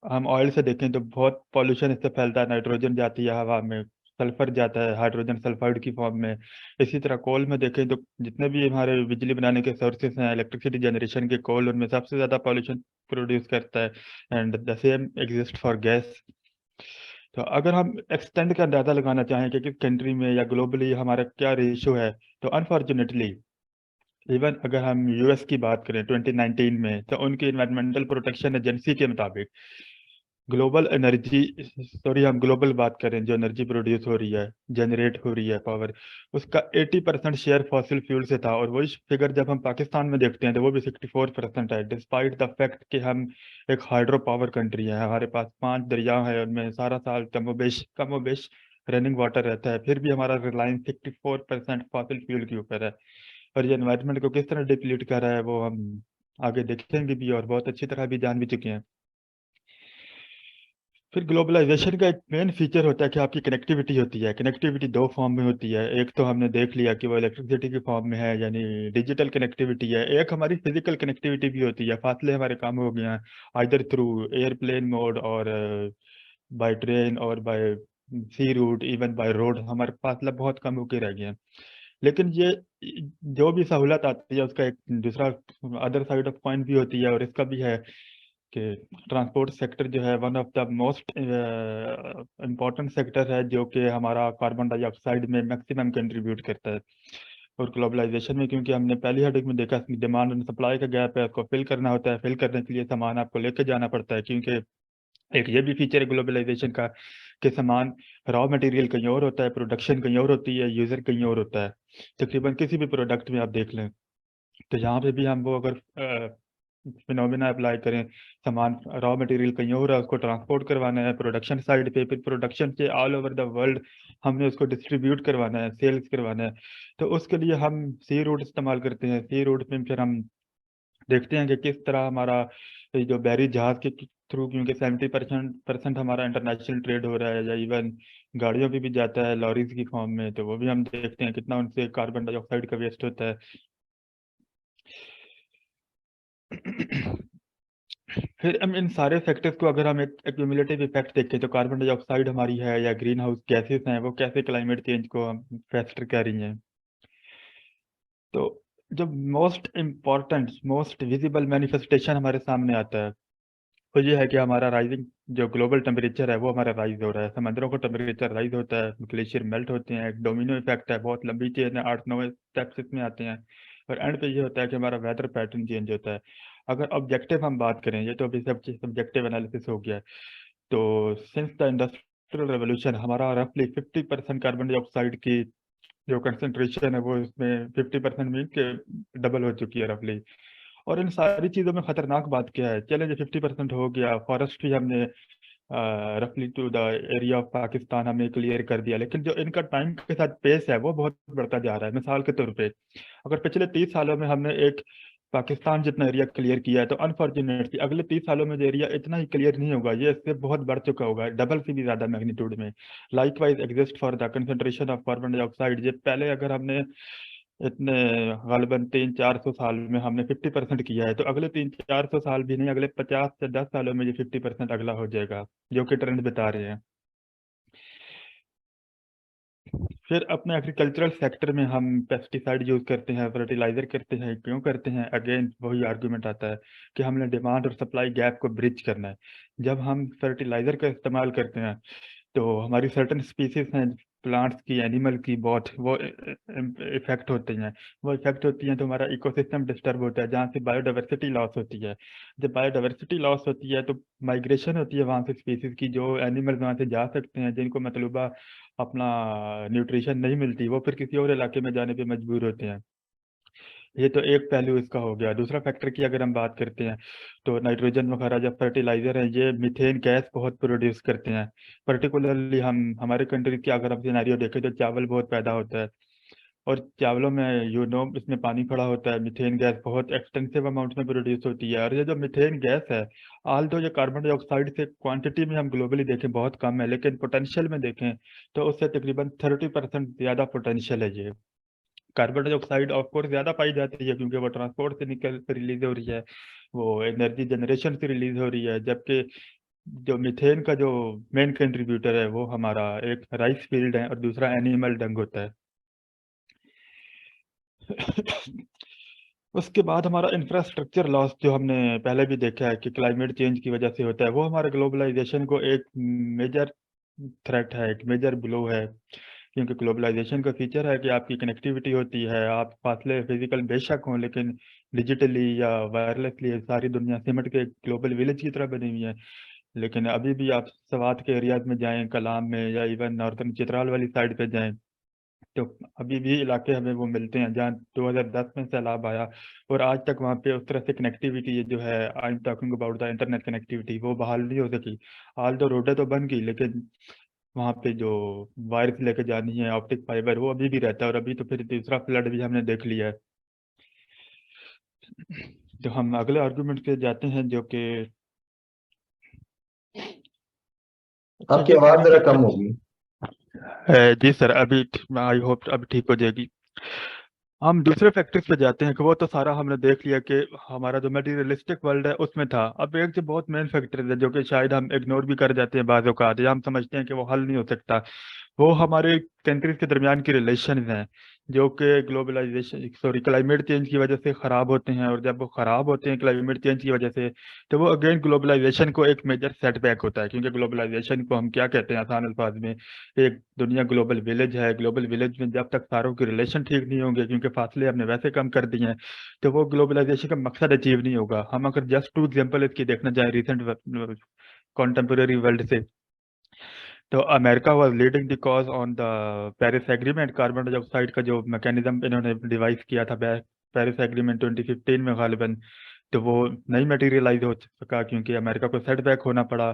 हम ऑयल से देखें तो बहुत पॉल्यूशन इससे फैलता है, नाइट्रोजन जाती है हवा में, सल्फर जाता है हाइड्रोजन सल्फाइड की फॉर्म में। इसी तरह कोल में देखें तो जितने भी हमारे बिजली बनाने के सोर्सेस हैं, इलेक्ट्रिसिटी जनरेशन के, कोल उनमें सबसे ज़्यादा पॉल्यूशन प्रोड्यूस करता है। And the same exist for gas. तो अगर हम एक्सटेंड का अंदाज़ा लगाना चाहें कि किस कंट्री में या ग्लोबली हमारा क्या रेशो है, तो अनफॉर्चुनेटली इवन अगर हम यूएस की बात करें 2019 में, तो उनकी इन्वायरमेंटल प्रोटेक्शन एजेंसी के मुताबिक ग्लोबल एनर्जी, सॉरी हम ग्लोबल बात करें, जो एनर्जी प्रोड्यूस हो रही है, जनरेट हो रही है पावर, उसका 80% शेयर फॉसिल फ्यूल से था। और वही फिगर जब हम पाकिस्तान में देखते हैं तो वो भी 64% है, डिस्पाइट द फैक्ट कि हम एक हाइड्रो पावर कंट्री है। हमारे पास 5 दरिया है, उनमें सारा साल कमोबेश रनिंग वाटर रहता है, फिर भी हमारा रिलायंस 64% फॉसिल फ्यूल के ऊपर है। और ये एनवायरनमेंट को किस तरह डिप्लीट कर रहा है वो हम आगे देखेंगे भी, और बहुत अच्छी तरह भी जान भी चुके हैं। फिर ग्लोबलाइजेशन का एक मेन फीचर होता है कि आपकी कनेक्टिविटी होती है। कनेक्टिविटी दो फॉर्म में होती है, एक तो हमने देख लिया कि वो इलेक्ट्रिसिटी की फॉर्म में है, यानी डिजिटल कनेक्टिविटी है। एक हमारी फिजिकल कनेक्टिविटी भी होती है, फासले हमारे कम हो गए हैं, आइदर थ्रू एयरप्लेन मोड और बाय ट्रेन और by sea route, even by road हमारे फासला बहुत कम होके रह गए हैं। लेकिन ये जो भी सहूलत आती है उसका एक दूसरा अदर साइड ऑफ पॉइंट भी होती है, और इसका भी है कि ट्रांसपोर्ट सेक्टर जो है one of the most important sector है, जो कि हमारा कार्बन डाइऑक्साइड में मैक्सिमम कंट्रीब्यूट करता है। और ग्लोबलाइजेशन में क्योंकि हमने पहली हेडिंग में देखा डिमांड एंड सप्लाई का गैप है, उसको फिल करना होता है। फिल करने के लिए सामान आपको लेके जाना पड़ता है, क्योंकि एक ये भी फीचर है ग्लोबलाइजेशन का कि सामान रॉ मटेरियल कहीं और होता है, प्रोडक्शन कहीं और होती है, यूज़र कहीं और होता है। तकरीबन किसी भी प्रोडक्ट में आप देख लें, तो यहाँ पे भी हम वो अगर फिनोमिना अप्लाई करें, सामान रॉ मटेरियल कहीं और है, उसको ट्रांसपोर्ट करवाना है प्रोडक्शन साइड पे, फिर प्रोडक्शन से ऑल ओवर द वर्ल्ड हमने उसको डिस्ट्रीब्यूट करवाना है, सेल्स करवाना है। तो उसके लिए हम सी रूट इस्तेमाल करते हैं। सी रूट में फिर हम देखते हैं कि किस तरह हमारा ये जो बहरी जहाज के थ्रू, क्योंकि 70% हमारा इंटरनेशनल ट्रेड हो रहा है, या इवन गाड़ियों पे भी जाता है लॉरीज की फॉर्म में, तो वो भी हम देखते हैं कितना उनसे कार्बन डाइऑक्साइड का वेस्ट होता है। फिर हम इन सारे फैक्टर्स को अगर हम एक एक्यूमुलेटिव इफेक्ट देखें तो कार्बन डाइऑक्साइड हमारी है या ग्रीन हाउस गैसेस हैं, वो कैसे क्लाइमेट चेंज को हम फेस्टर कर रही हैं। तो जो most important most visible manifestation हमारे सामने आता है वो ये है कि हमारा राइजिंग जो ग्लोबल टेम्परेचर है वो हमारा राइज हो रहा है। समंदरों का टेम्परेचर राइज होता है, ग्लेशियर मेल्ट होते हैं, एक डोमिनो इफेक्ट है, बहुत लंबी चेन है, 8-9 स्टेप्स इसमें आते हैं, और एंड पे ये होता है कि हमारा वेदर पैटर्न चेंज होता है। अगर ऑब्जेक्टिव हम बात करें, ये तो अभी सब चीज सब्जेक्टिव एनालिसिस हो गया है, तो सिंस द इंडस्ट्रियल रेवोल्यूशन हमारा रफली 50% कार्बन डाइऑक्साइड की जो कंसंट्रेशन है वो इसमें 50% मीन के डबल हो चुकी है रफली। और इन सारी चीज़ों में खतरनाक बात क्या है, चले जो 50% हो गया, फॉरेस्ट भी हमने रफली to the area of Pakistan हमने क्लियर कर दिया, लेकिन जो इनका टाइम के साथ पेस है वो बहुत बढ़ता जा रहा है। मिसाल के तौर पे अगर पिछले 30 सालों में हमने एक पाकिस्तान जितना एरिया क्लियर किया है, तो अनफॉर्चुनेटली अगले 30 सालों में जो एरिया इतना ही क्लियर नहीं होगा, ये इससे बहुत बढ़ चुका होगा, डबल से भी ज्यादा मैग्नीट्यूड में। Likewise exist for the concentration of carbon dioxide, ये पहले अगर हमने इतने गालिबन 300-400 साल में हमने 50% किया है, तो अगले 300-400 साल भी नहीं, अगले 50 से 10 सालों में ये 50% अगला हो जाएगा, जो कि ट्रेंड बता रहे हैं। फिर अपने एग्रीकल्चरल सेक्टर में हम पेस्टिसाइड यूज करते हैं, फर्टिलाइजर करते हैं, क्यों करते हैं? अगेन वही आर्गुमेंट आता है कि हमने डिमांड और सप्लाई गैप को ब्रिज करना है। जब हम फर्टिलाइजर का इस्तेमाल करते हैं तो हमारी सर्टन स्पीसीज हैं प्लांट्स की, एनिमल की, बहुत वो इफेक्ट होते हैं। वो इफेक्ट होती हैं तो हमारा इकोसिस्टम डिस्टर्ब होता है, जहाँ से बायोडाइवर्सिटी लॉस होती है। जब बायोडाइवर्सिटी लॉस होती है तो माइग्रेशन होती है वहाँ से स्पीसीज की, जो एनिमल्स वहाँ से जा सकते हैं, जिनको मतलूबा अपना न्यूट्रिशन नहीं मिलती, वो फिर किसी और इलाके में जाने पे मजबूर होते हैं। ये तो एक पहलू इसका हो गया। दूसरा फैक्टर की अगर हम बात करते हैं तो नाइट्रोजन वगैरह जब फर्टिलाइजर है ये मीथेन गैस बहुत प्रोड्यूस करते हैं। पर्टिकुलरली हम हमारे कंट्री की अगर हम सिनेरियो देखें तो चावल बहुत पैदा होता है, और चावलों में इसमें पानी पड़ा होता है, मीथेन गैस बहुत एक्सटेंसिव अमाउंट में प्रोड्यूस होती है। और ये जो मीथेन गैस है, आल तो ये कार्बन डाइऑक्साइड से क्वांटिटी में हम ग्लोबली देखें बहुत कम है, लेकिन पोटेंशियल में देखें तो उससे तकरीबन 30% ज़्यादा पोटेंशियल है। ये कार्बन डाइऑक्साइड ऑफ कोर्स ज़्यादा पाई जाती है क्योंकि वो ट्रांसपोर्ट से निकल रिलीज हो रही है, वो एनर्जी जनरेशन से रिलीज हो रही है, जबकि जो मीथेन का जो मेन कंट्रीब्यूटर है वो हमारा एक राइस फील्ड है और दूसरा एनिमल डंग होता है। उसके बाद हमारा इंफ्रास्ट्रक्चर लॉस जो हमने पहले भी देखा है कि क्लाइमेट चेंज की वजह से होता है, वो हमारे ग्लोबलाइजेशन को एक मेजर थ्रेट है, एक मेजर ब्लो है। क्योंकि ग्लोबलाइजेशन का फीचर है कि आपकी कनेक्टिविटी होती है, आप फासले फिजिकल बेशक हों लेकिन डिजिटली या वायरलेसली सारी दुनिया सिमट के ग्लोबल विलेज की तरह बनी हुई है। लेकिन अभी भी आप सवात के एरियाज में जाएं, कलाम में, या इवन नॉर्थन चित्राल वाली साइड पे जाएं, तो अभी भी इलाके हमें वो मिलते हैं जहाँ 2010 में सैलाब आया और आज तक वहाँ पे उस तरह से कनेक्टिविटी ये जो है, I am talking about the internet connectivity, वो बहाल नहीं हो सकी। हाल तो रोडें तो बन गई, लेकिन वहाँ पे जो वायर्स लेके जानी है, ऑप्टिक फाइबर, वो अभी भी रहता है। और अभी तो फिर दूसरा फ्लड भी हमने देख लिया है। तो हम अगले आर्गुमेंट पे जाते हैं जो कि अच्छा आपकी ये आवाज सारी जरा चीज कम होगी। जी सर, अभी आई होप अब ठीक हो जाएगी। हम दूसरे फैक्टर्स पे जाते हैं कि वो तो सारा हमने देख लिया कि हमारा जो मटेरियलिस्टिक वर्ल्ड है उसमें था। अब एक जो बहुत मेन फैक्टर है जो कि शायद हम इग्नोर भी कर जाते हैं बाज़ औक़ात, या हम समझते हैं कि वो हल नहीं हो सकता, वो हमारे कंट्रीज के दरमियान की रिलेशन हैं, जो कि ग्लोबलाइजेशन सॉरी क्लाइमेट चेंज की वजह से ख़राब होते हैं। और जब वो ख़राब होते हैं क्लाइमेट चेंज की वजह से, तो वो अगेन ग्लोबलाइजेशन को एक मेजर सेटबैक होता है। क्योंकि ग्लोबलाइजेशन को हम क्या कहते हैं आसान अल्फाज में, एक दुनिया ग्लोबल विलेज है। ग्लोबल विलेज में जब तक सारों के रिलेशन ठीक नहीं होंगे, क्योंकि फासले हमने वैसे कम कर दिए हैं, तो वो ग्लोबलाइजेशन का मकसद अचीव नहीं होगा। हम अगर जस्ट टू एग्जाम्पल इसकी देखना चाहें रिसेंट कॉन्टेम्पोरेरी वर्ल्ड से, तो America was leading the cause on the Paris agreement. Carbon dioxide का जो मैकेनिज्म इन्होंने डिवाइस किया था पेरिस एग्रीमेंट 2015 में गालिबन, तो वो नहीं मटेरियलाइज हो सका क्योंकि अमेरिका को सेटबैक होना पड़ा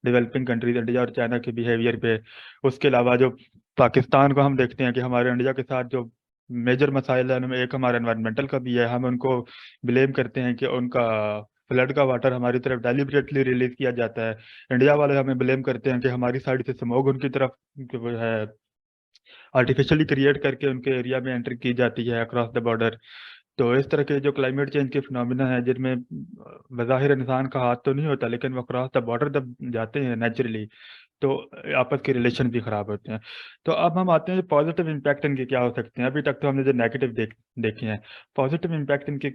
डेवलपिंग कंट्रीज इंडिया और चाइना के बिहेवियर पे। उसके अलावा जो पाकिस्तान को हम देखते हैं कि हमारे इंडिया के साथ जो मेजर मसाइल है उनमें एक हमारा एनवायरमेंटल का भी है। हम उनको ब्लेम करते हैं कि उनका फ्लड का वाटर हमारी तरफ डेलिबरेटली रिलीज किया जाता है। इंडिया वाले हमें ब्लेम करते हैं कि हमारी साइड से स्मोग उनकी तरफ जो है आर्टिफिशियली क्रिएट करके उनके एरिया में एंट्री की जाती है अक्रॉस द बॉर्डर। तो इस तरह के जो क्लाइमेट चेंज के फिनोमिना है जिनमें बज़ाहिर इंसान का हाथ तो नहीं होता, लेकिन वो क्रॉस द बॉर्डर जब जाते हैं नेचुरली तो आपस के रिलेशन भी खराब होते हैं। तो अब हम आते हैं पॉजिटिव इम्पैक्ट इनके क्या हो सकते हैं। अभी तक तो हमने जो नेगेटिव देखे हैं, पॉजिटिव इम्पैक्ट इनके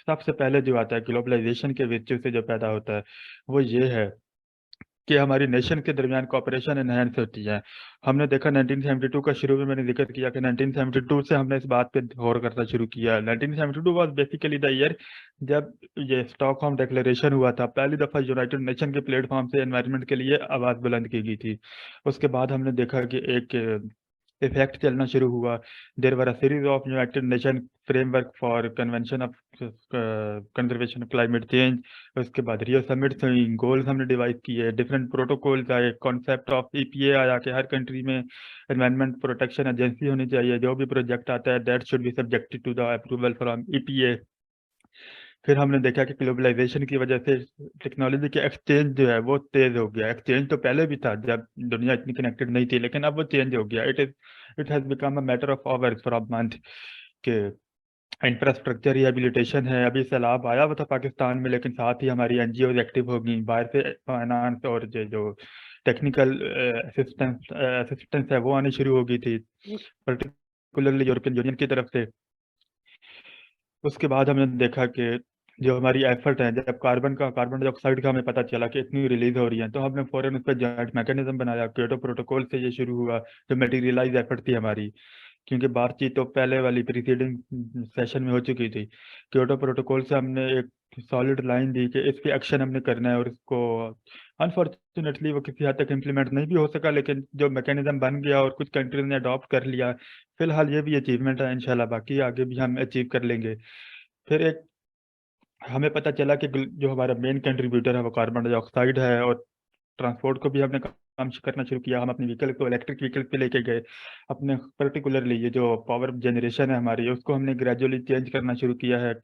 सबसे पहले जो आता है ग्लोबलाइजेशन के विच से जो पैदा होता है वो ये है कि हमारी नेशन के दरमियान कॉपरेशन एनहेंस होती है। हमने देखा 1972 का शुरू में मैंने जिक्र किया कि 1972 से हमने इस बात पे गौर करना शुरू किया। 1972 वाज बेसिकली द ईयर जब ये स्टॉकहोम डिक्लेरेशन हुआ था। पहली दफ़ा यूनाइटेड नेशन के प्लेटफॉर्म से एनवायरनमेंट के लिए आवाज़ बुलंद की गई थी। उसके बाद हमने देखा कि एक इफेक्ट चलना शुरू हुआ। There were a series of united nation framework for convention of conservation of climate change. उसके बाद रियो समिट्स हुई, गोल्स हमने डिवाइस किए, डिफरेंट प्रोटोकॉल्स आए, कॉन्सेप्ट ऑफ ईपीए आया कि हर कंट्री में एनवायरनमेंट प्रोटेक्शन एजेंसी होनी चाहिए, जो भी प्रोजेक्ट आता है that should be subjected to the approval from EPA. फिर हमने देखा कि ग्लोबलाइजेशन की वजह से टेक्नोलॉजी के एक्सचेंज जो है वो तेज हो गया। एक्सचेंज तो पहले भी था जब दुनिया इतनी कनेक्टेड नहीं थी, लेकिन अब वो चेंज हो गया। It has become a matter of hours for month के इंफ्रास्ट्रक्चर रिहेबिलिटेशन है। अभी सैलाब आया हुआ था पाकिस्तान में, लेकिन साथ ही हमारी एनजीओ एक्टिव हो गई, बाहर से फाइनेंस और जो टेक्निकल असिस्टेंस है वो आनी शुरू हो गई थी, पर्टिकुलरली यूरोपियन यूनियन की तरफ से। उसके बाद हमने देखा कि जो हमारी एफर्ट है, जब कार्बन डाइऑक्साइड का हमें पता चला कि इतनी रिलीज हो रही है, तो हमने फौरन उस पर जॉइंट मैकेनिज्म बनाया। क्योटो प्रोटोकॉल से ये शुरू हुआ, जो मटेरियलाइज एफर्ट थी हमारी, क्योंकि बातचीत तो पहले वाली प्रीसीडिंग सेशन में हो चुकी थी। क्योटो प्रोटोकॉल से हमने एक सॉलिड लाइन दी कि इस पे एक्शन हमने करना है, और इसको अनफॉर्चुनेटली वो किसी हद तक इम्प्लीमेंट नहीं भी हो सका, लेकिन जो मैकेनिज्म बन गया और कुछ कंट्रीज ने अडॉप्ट कर लिया, फिलहाल ये भी अचीवमेंट है। इंशाल्लाह बाकी आगे भी हम अचीव कर लेंगे। फिर एक हमें पता चला कि जो हमारा मेन कंट्रीब्यूटर है वो कार्बन डाइऑक्साइड है, और ट्रांसपोर्ट को भी हमने काम करना शुरू किया। हम अपनी व्हीकल को इलेक्ट्रिक व्हीकल पे लेके गए। अपने पर्टिकुलरली ये जो पावर जनरेशन है हमारी, उसको हमने ग्रेजुअली चेंज करना शुरू किया है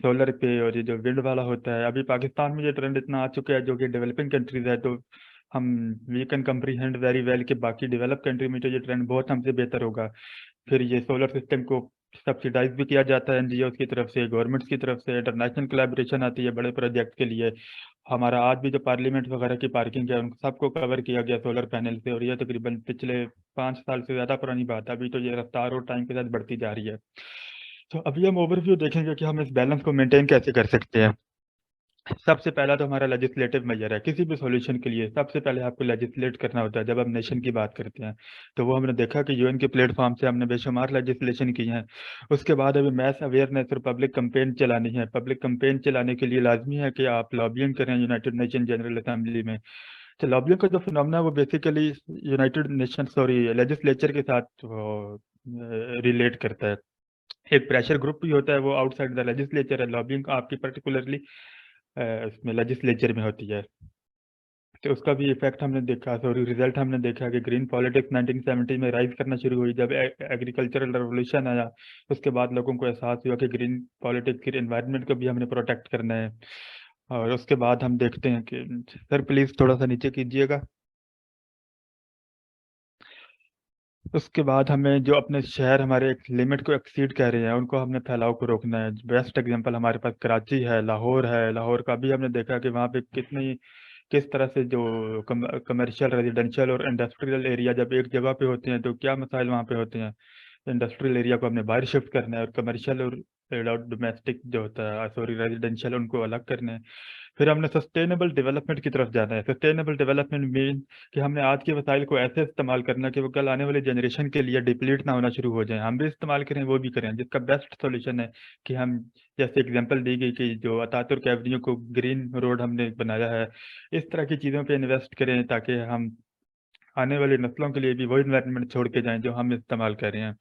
सोलर पे, और ये जो विंड वाला होता है। अभी पाकिस्तान में ये ट्रेंड इतना आ चुका है, जो कि डेवलपिंग कंट्रीज है, तो हम we can comprehend very well कि बाकी डेवलप कंट्री में तो ये ट्रेंड बहुत हमसे बेहतर होगा। फिर ये सोलर सिस्टम को सब्सिडाइज भी किया जाता है एनजीओ की तरफ से, गवर्नमेंट्स की तरफ से। इंटरनेशनल कोलैबोरेशन आती है बड़े प्रोजेक्ट के लिए। हमारा आज भी जो पार्लियामेंट वगैरह की पार्किंग है, उन सबको कवर किया गया सोलर पैनल से, और ये तकरीबन पिछले 5 साल से ज़्यादा पुरानी बात है। अभी तो ये रफ्तार और टाइम के साथ बढ़ती जा रही है। तो अभी हम ओवरव्यू देखेंगे कि हम इस बैलेंस को मेंटेन कैसे कर सकते हैं। सबसे पहला तो हमारा लेजिस्लेटिव मेजर है। किसी भी सॉल्यूशन के लिए सबसे पहले आपको लेजिस्लेट करना होता है। जब हम नेशन की बात करते हैं, तो वो हमने देखा कि यूएन के प्लेटफॉर्म से हमने बेशुमार लेजिस्लेशन की हैं। उसके बाद अभी मैस अवेयरनेस और पब्लिक कंपेन चलानी है। पब्लिक कंपेन चलाने के लिए लाजमी है कि आप लॉबिंग करें यूनाइटेड नेशन जनरल असेंबली में। तो लॉबिंग का जो फिनोमेना है वो बेसिकली यूनाइटेड नेशन लेजिस्लेचर के साथ रिलेट करता है। एक प्रेशर ग्रुप भी होता है, वो आउटसाइड द लेजिस्लेचर है। लॉबिंग आपकी पर्टिकुलरली इसमें लेजिस्लेचर में होती है। तो उसका भी इफेक्ट हमने देखा, रिजल्ट हमने देखा कि ग्रीन पॉलिटिक्स 1970 में राइज करना शुरू हुई। जब एग्रीकल्चरल रेवोल्यूशन आया, उसके बाद लोगों को एहसास हुआ कि ग्रीन पॉलिटिक्स के एनवायरनमेंट को भी हमने प्रोटेक्ट करना है। और उसके बाद हम देखते हैं कि सर प्लीज थोड़ा सा नीचे कीजिएगा। उसके बाद हमें जो अपने शहर हमारे एक लिमिट को एक्सीड कर रहे हैं, उनको हमने फैलाव को रोकना है। बेस्ट एग्जांपल हमारे पास कराची है, लाहौर है। लाहौर का भी हमने देखा कि वहाँ पे किस तरह से जो कमर्शियल, रेजिडेंशियल और इंडस्ट्रियल एरिया जब एक जगह पे होते हैं तो क्या मसाइल वहाँ पे होते हैं। इंडस्ट्रियल एरिया को हमने बाहर शिफ्ट करना है, और कमर्शियल और डोमेस्टिक जो होता है रेजिडेंशियल, उनको अलग करना है। फिर हमने सस्टेनेबल डेवलपमेंट की तरफ जाना है। सस्टेनेबल डेवलपमेंट मीन कि हमने आज के वसाइल को ऐसे इस्तेमाल करना कि वो कल आने वाली जनरेशन के लिए डिप्लीट ना होना शुरू हो जाए। हम भी इस्तेमाल करें, वो भी करें। जिसका बेस्ट सोल्यूशन है कि हम, जैसे एग्जांपल दी गई कि जो अतातुर्क एवेन्यू को ग्रीन रोड हमने बनाया है, इस तरह की चीज़ों पे इन्वेस्ट करें ताकि हम आने वाली नस्लों के लिए भी वही इन्वायरमेंट छोड़ के जाएं जो हम इस्तेमाल कर रहे हैं।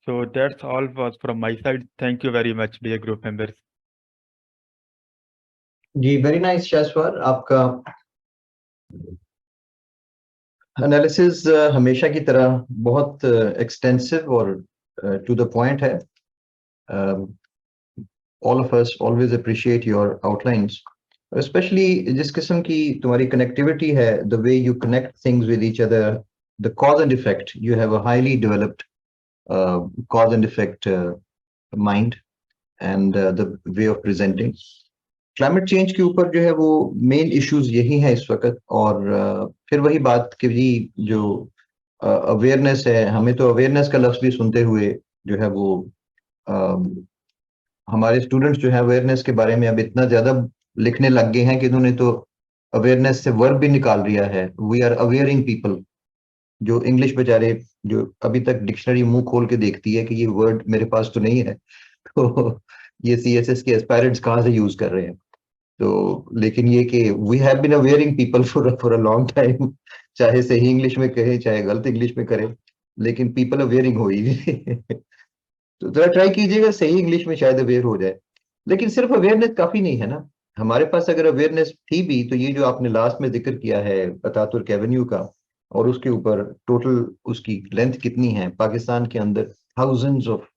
So that's all was from my side. Thank you very much dear group members. जी, वेरी नाइस शाश्वर। आपका एनालिसिस हमेशा की तरह बहुत एक्सटेंसिव और टू द पॉइंट है। All of us always appreciate your outlines. Specially जिस किस्म की तुम्हारी कनेक्टिविटी है, the way you connect things with each other, the cause and effect, you have a highly developed cause and effect mind and the way of presenting. Climate change के ऊपर जो है वो मेन इश्यूज यही है इस वक्त। और फिर वही बात कि जी जो अवेयरनेस है, हमें तो अवेयरनेस का लफ्ज भी सुनते हुए जो है वो हमारे स्टूडेंट्स जो है अवेयरनेस के बारे में अब इतना ज्यादा लिखने लग गए हैं कि इन्होंने तो अवेयरनेस से वर्ब भी निकाल दिया है, वी आर अवेयरिंग पीपल। जो इंग्लिश बेचारे जो अभी तक डिक्शनरी मुंह खोल के देखती है कि ये वर्ड मेरे पास तो नहीं है, तो ये CSS के एस्पायरेंट्स कहाँ से यूज कर रहे हैं। तो लेकिन ये कि we have been awaring people for a long time, चाहे सही इंग्लिश में कहे चाहे गलत इंग्लिश में करे, लेकिन पीपल अवेयरिंग हो ही तो जरा ट्राई कीजिएगा सही इंग्लिश में, शायद अवेयर हो जाए। लेकिन सिर्फ अवेयरनेस काफी नहीं है ना। हमारे पास अगर अवेयरनेस थी भी तो ये जो आपने लास्ट में जिक्र किया है अतातुर्क एवेन्यू का, और उसके ऊपर टोटल उसकी लेंथ कितनी है पाकिस्तान के अंदर, thousands of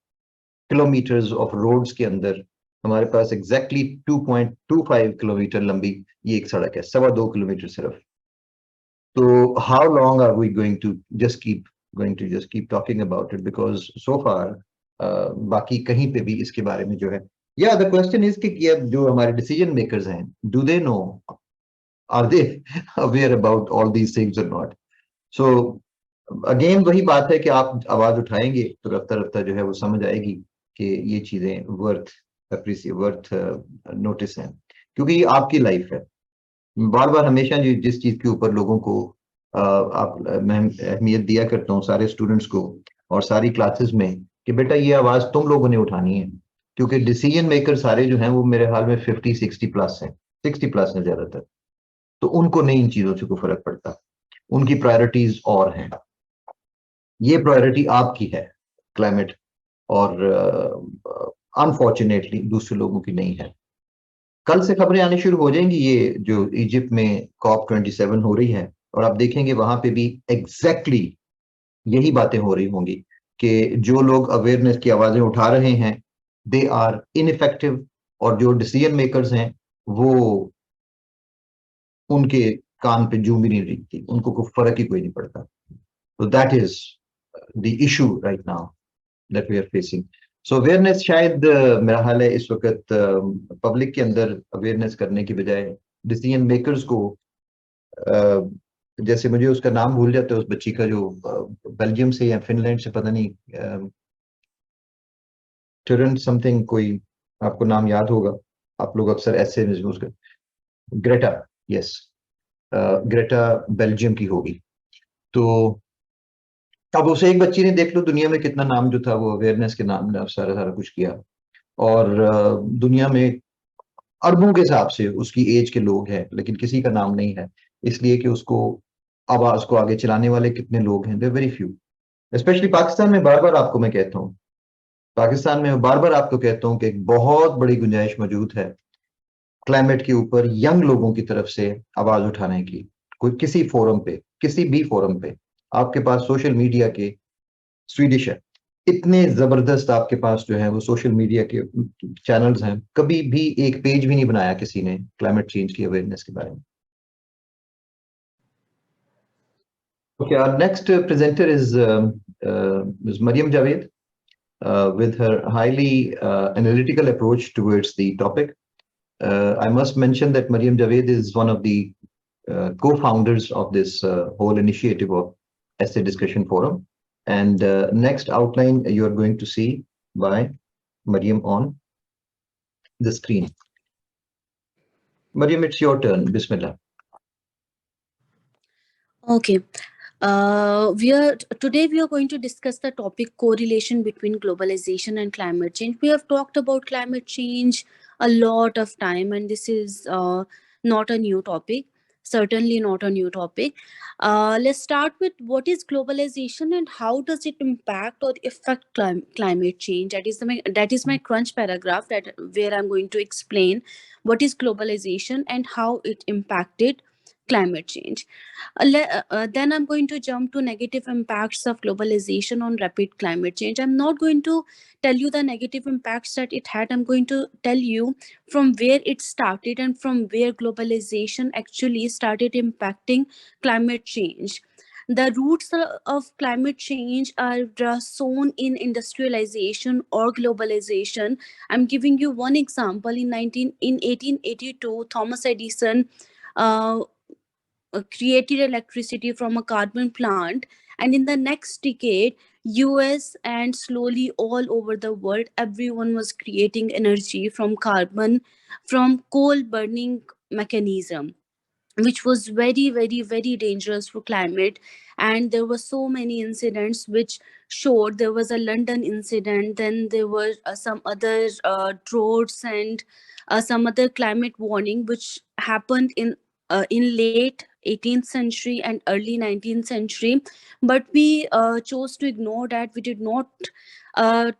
kilometers of roads के अंदर हमारे पास एग्जैक्टली 2.25 किलोमीटर लंबी ये एक सड़क है, 2.25 किलोमीटर सिर्फ। तो how long are we going to just keep talking about it, because so far बाकी कहीं पे भी इसके बारे में जो है, या द क्वेश्चन इज कि ये जो हमारे डिसीजन मेकर्स हैं, do they know, are they aware about all these things और नॉट। सो अगेन वही बात है कि आप आवाज उठाएंगे तो रफ्ता रफ्ता जो है वो समझ आएगी कि ये चीजें वर्थ अप्रिसिएट, वर्थ नोटिस हैं, क्योंकि ये आपकी लाइफ है। बार बार हमेशा जिस चीज के ऊपर लोगों को मैं अहमियत दिया करता हूँ सारे स्टूडेंट्स को और सारी क्लासेस में, कि बेटा ये आवाज तुम लोगों ने उठानी है, क्योंकि डिसीजन मेकर सारे जो हैं वो मेरे हाल में 50-60+ हैं, 60+ है ज्यादातर। तो उनको नहीं इन चीजों से कोई फर्क पड़ता, उनकी प्रायोरिटीज और हैं। ये प्रायोरिटी आपकी है क्लाइमेट, और अनफॉर्चुनेटली दूसरे लोगों की नहीं है। कल से खबरें आनी शुरू हो जाएंगी, ये जो इजिप्ट में COP27 हो रही है, और आप देखेंगे वहां पे भी एग्जैक्टली यही बातें हो रही होंगी कि जो लोग अवेयरनेस की आवाजें उठा रहे हैं दे आर इनइफेक्टिव, और जो डिसीजन मेकर्स हैं वो उनके कान पे जूं भी नहीं दिखती, उनको कोई फर्क ही कोई नहीं पड़ता। तो that is the issue right now that we are facing. So awareness शायद मेरा हाल है इस वक्त पब्लिक के अंदर अवेयरनेस करने की बजाय डिसीजन मेकर्स को, जैसे मुझे उसका नाम भूल जाता है उस बच्ची का जो बेल्जियम से या फिनलैंड से, पता नहीं, टुरन समथिंग कोई, आपको नाम याद होगा, आप लोग अक्सर ऐसे यूज कर, ग्रेटा, यस, ग्रेटा बेल्जियम की होगी। तो अब उसे एक बच्ची ने देख लो दुनिया में कितना नाम जो था वो अवेयरनेस के नाम ने सारा सारा कुछ किया, और दुनिया में अरबों के हिसाब से उसकी एज के लोग हैं लेकिन किसी का नाम नहीं है, इसलिए कि उसको आवाज को आगे चलाने वाले कितने लोग हैं, there very few. Specially Pakistan में बार बार आपको मैं कहता हूँ, पाकिस्तान में बार बार आपको कहता हूँ कि एक बहुत बड़ी गुंजाइश मौजूद है क्लाइमेट के ऊपर यंग लोगों की तरफ से आवाज उठाने की। कोई किसी फोरम पे, किसी भी फोरम पे, आपके पास सोशल मीडिया के, स्वीडिश है, इतने जबरदस्त आपके पास जो है वो सोशल मीडिया के चैनल्स हैं, कभी भी एक पेज भी नहीं बनाया किसी ने क्लाइमेट चेंज की अवेयरनेस के बारे में। Okay, our next presenter is Ms. Mariam Javed with her highly analytical approach towards the topic. I must mention that Mariam Javed is one of the co-founders of this whole initiative of Essay Discussion Forum. And next outline you are going to see by Mariam on the screen. Mariam, it's your turn. Bismillah. Okay. Today we are going to discuss the topic correlation between globalization and climate change. We have talked about climate change a lot of time, and this is not a new topic. Certainly not a new topic. Let's start with what is globalization and how does it impact or affect climate change. That is my crunch paragraph where I'm going to explain what is globalization and how it impacted climate change. Then I'm going to jump to negative impacts of globalization on rapid climate change. I'm not going to tell you the negative impacts that it had. I'm going to tell you from where it started and from where globalization actually started impacting climate change. The roots of climate change are sown in industrialization or globalization. I'm giving you one example. In 1882, Thomas Edison uh, created electricity from a carbon plant, and in the next decade, US and slowly all over the world, everyone was creating energy from carbon, from coal burning mechanism, which was very, very, very dangerous for climate. And there were so many incidents which showed. There was a London incident, then there were some other droughts and some other climate warning which happened in late 18th century and early 19th century. But we chose to ignore that. We did not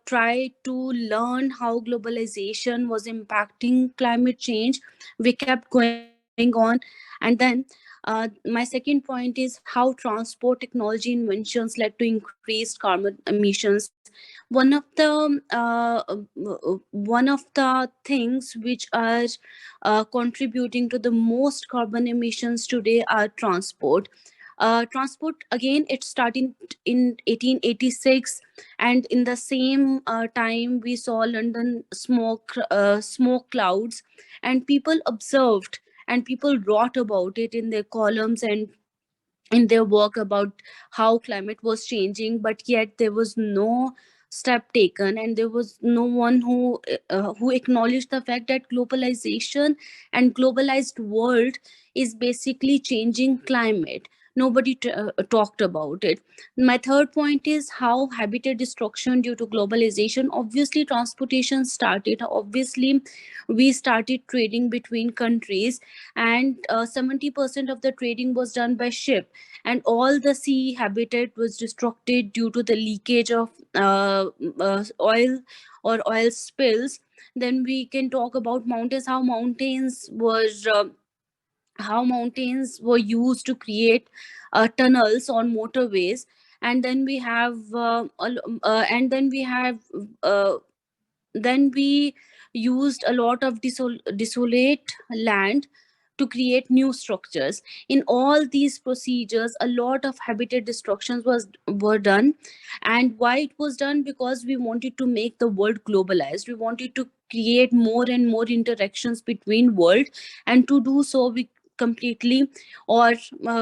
try to learn how globalization was impacting climate change. We kept going on. And then my second point is how transport technology inventions led to increased carbon emissions. One of the things which are contributing to the most carbon emissions today are transport. Transport, again, it started in 1886, and in the same time we saw London smoke clouds, and people observed and people wrote about it in their columns and in their work about how climate was changing. But yet there was no step taken, and there was no one who acknowledged the fact that globalization and globalized world is basically changing climate. Nobody talked about it. My third point is how habitat destruction due to globalization. Obviously transportation started. Obviously we started trading between countries, and 70% of the trading was done by ship, and all the sea habitat was destructed due to the leakage of oil or oil spills. Then we can talk about mountains, how mountains were used to create tunnels on motorways. And then we have and then we used a lot of desolate land to create new structures. In all these procedures, a lot of habitat destructions were done. And why it was done? Because we wanted to make the world globalized. We wanted to create more and more interactions between world, and to do so we completely, or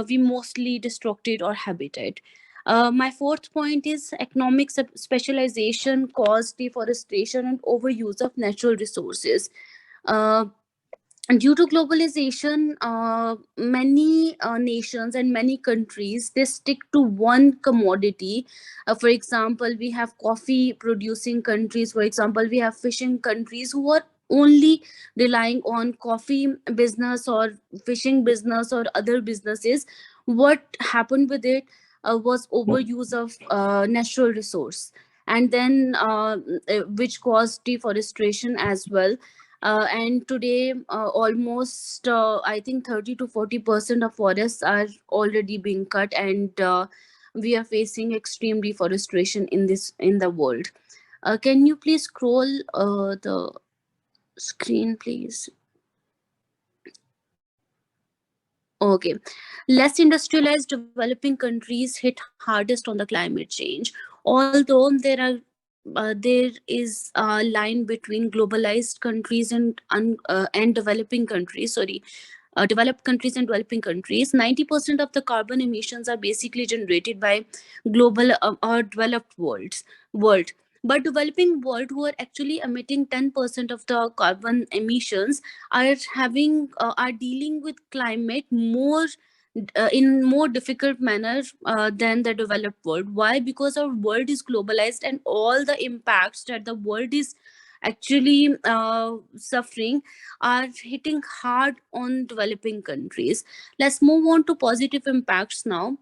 we mostly destructed our habitat. My fourth point is economic specialization caused deforestation and overuse of natural resources. Uh, Due to globalization, many nations and many countries, they stick to one commodity. For example, we have coffee producing countries. For example, we have fishing countries who are only relying on coffee business or fishing business or other businesses. What happened with it was overuse of natural resource, and then which caused deforestation as well. And today, almost I think 30 to 40% of forests are already being cut, and we are facing extreme deforestation in the world. Can you please scroll the screen, please? Okay. Less industrialized developing countries hit hardest on the climate change. Although there is a line between globalized countries and developing countries. Sorry, developed countries and developing countries. 90% of the carbon emissions are basically generated by global or developed world. But developing world, who are actually emitting 10% of the carbon emissions, are dealing with climate more in more difficult manner than the developed world. Why? Because our world is globalized, and all the impacts that the world is actually suffering are hitting hard on developing countries. Let's move on to positive impacts now.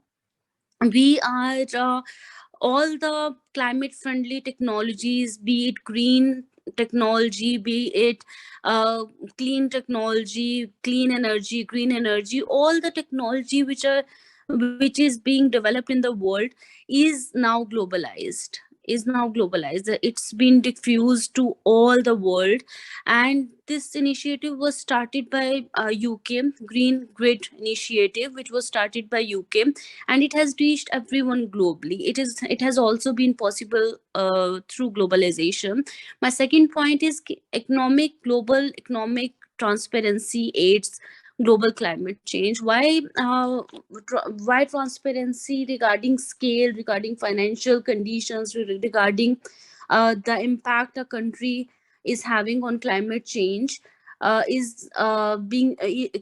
We are all the climate friendly technologies, be it green technology, be it clean technology, clean energy, green energy, all the technology which is being developed in the world is now globalized. It's been diffused to all the world. And this initiative was started by UK, Green Grid Initiative, which was started by UK, and it has reached everyone globally. It has also been possible through globalization. My second point is global economic transparency aids global climate change. Why transparency regarding scale, regarding financial conditions, regarding the impact a country is having on climate change is being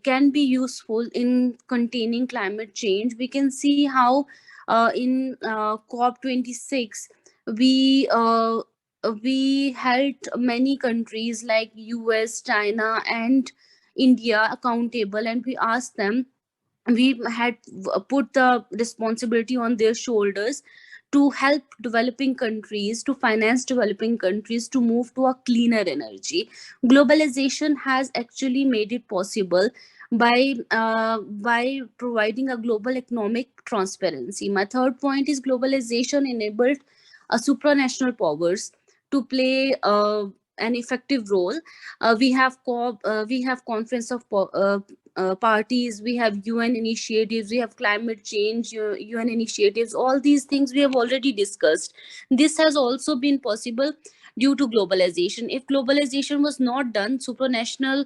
can be useful in containing climate change. We can see how in COP26 we we held many countries like US, China, and India accountable, and we asked them, we had put the responsibility on their shoulders to help developing countries, to finance developing countries to move to a cleaner energy. Globalization has actually made it possible by providing a global economic transparency. My third point is globalization enabled supranational powers to play an effective role. We have conference of parties, we have UN initiatives, we have climate change UN initiatives. All these things we have already discussed. This has also been possible due to globalization. If globalization was not done, supranational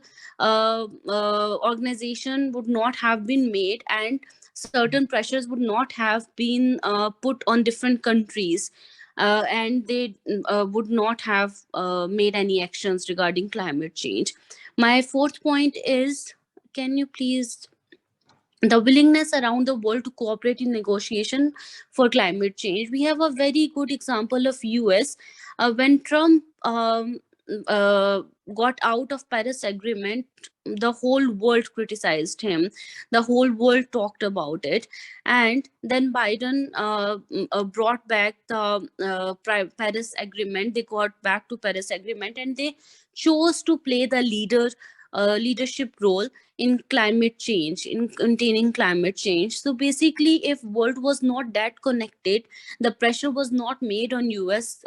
organization would not have been made, and certain pressures would not have been put on different countries, and they would not have made any actions regarding climate change. My fourth point is, can you please, the willingness around the world to cooperate in negotiation for climate change. We have a very good example of US. When Trump uh, got out of Paris Agreement, the whole world criticized him. The whole world talked about it. And then Biden brought back the Paris Agreement. They got back to Paris Agreement, and they chose to play the leadership role in climate change, in containing climate change. So basically, if world was not that connected, the pressure was not made on US,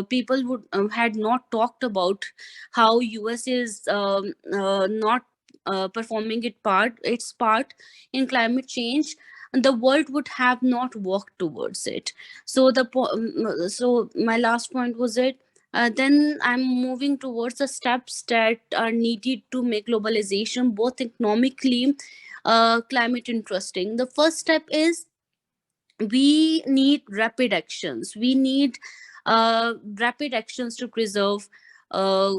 people would had not talked about how US is not performing its part in climate change, and the world would have not walked towards it. So so my last point was it. Then I'm moving towards the steps that are needed to make globalization both economically, climate interesting. The first step is we need rapid actions. We need rapid actions to preserve uh,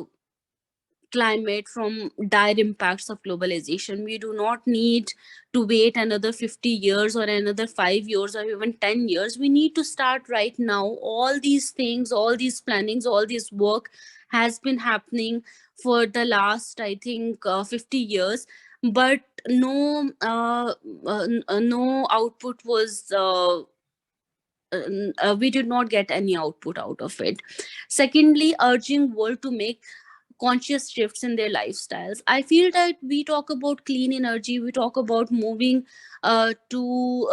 climate from dire impacts of globalization. We do not need to wait another 50 years or another 5 years or even 10 years. We need to start right now. All these things, all these plannings, all this work has been happening for the last, I think, 50 years, but no output was we did not get any output out of it. Secondly, urging world to make conscious shifts in their lifestyles. I feel that we talk about clean energy, we talk about moving to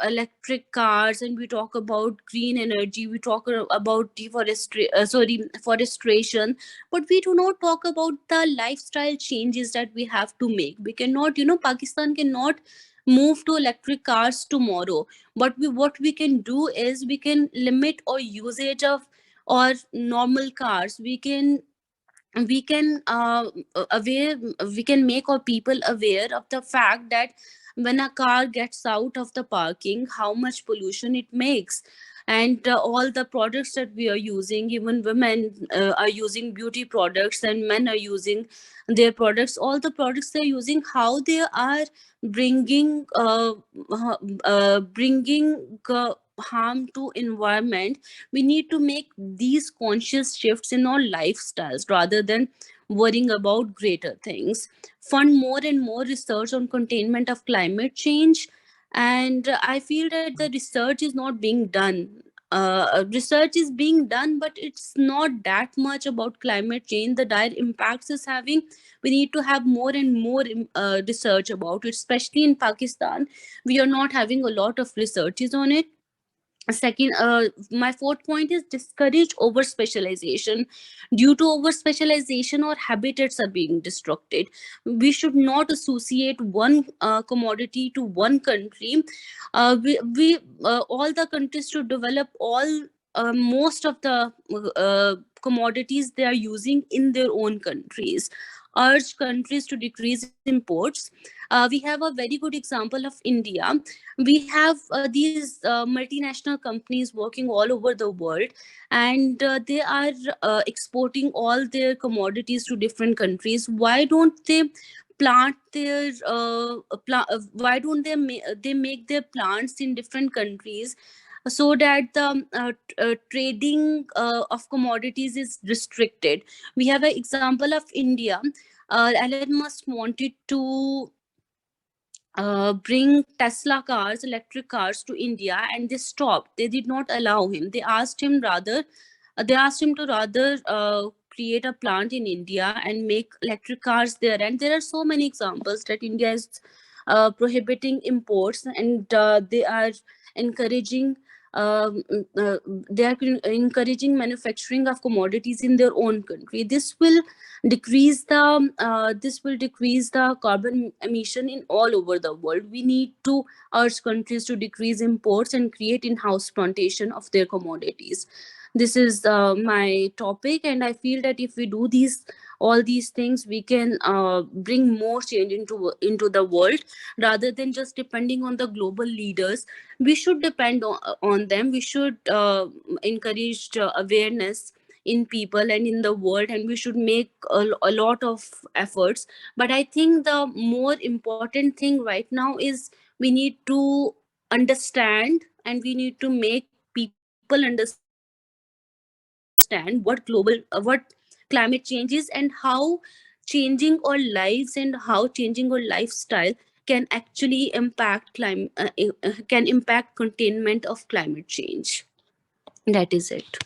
electric cars, and we talk about green energy, we talk about forestation, but we do not talk about the lifestyle changes that we have to make. We cannot, Pakistan cannot move to electric cars tomorrow, but what we can do is we can limit our usage of or normal cars. We can we can make our people aware of the fact that when a car gets out of the parking, how much pollution it makes. And all the products that we are using, even women are using beauty products and men are using their products, all the products they're using, how they are bringing harm to environment. We need to make these conscious shifts in our lifestyles rather than worrying about greater things. Fund more and more research on containment of climate change. And I feel that the research is not being done. research is being done, but it's not that much about climate change, the dire impacts is having. We need to have more and more research about it, especially in Pakistan. We are not having a lot of researches on it. Second, my fourth point is discourage over specialization. Due to over specialization, our habitats are being destructed. We should not associate one commodity to one country. We all the countries should develop all most of the commodities they are using in their own countries. Urge countries to decrease imports. We have a very good example of India. We have these multinational companies working all over the world, and they are exporting all their commodities to different countries. Why don't they plant their why don't they make their plants in different countries, so that the trading of commodities is restricted? We have an example of India. Elon Musk wanted to bring Tesla cars, electric cars to India, and they stopped. They did not allow him. They asked him to rather create a plant in India and make electric cars there. And there are so many examples that India is prohibiting imports, and they are encouraging. Um, uh, they are encouraging manufacturing of commodities in their own country. This will decrease the carbon emission in all over the world. We need to urge countries to decrease imports and create in-house plantation of their commodities. This is my topic, and I feel that if we do all these things, we can bring more change into the world, rather than just depending on the global leaders. We should depend on them. We should encourage awareness in people and in the world, and we should make a lot of efforts. But I think the more important thing right now is we need to understand, and we need to make people understand what climate change is, and how changing our lives and how changing our lifestyle can actually can impact containment of climate change. That is it.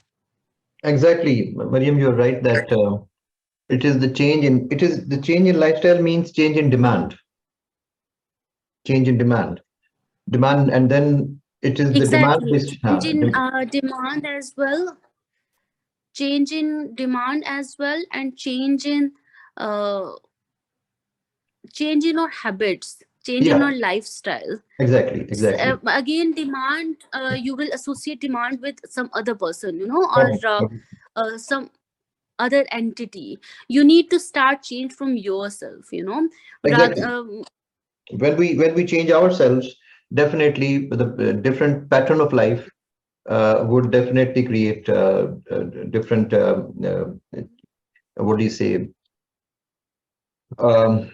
Exactly, Mariam, you're right that it is the change in lifestyle means change in demand, and then it is the demand Exactly. which Change in demand as well, and uh, change in our habits, change in yeah, our lifestyle. exactly. Again, demand, you will associate demand with some other person, or Correct, correct. some other entity. You need to start change from yourself, rather. Exactly. When we change ourselves, definitely the different pattern of life would definitely create different what do you say, um,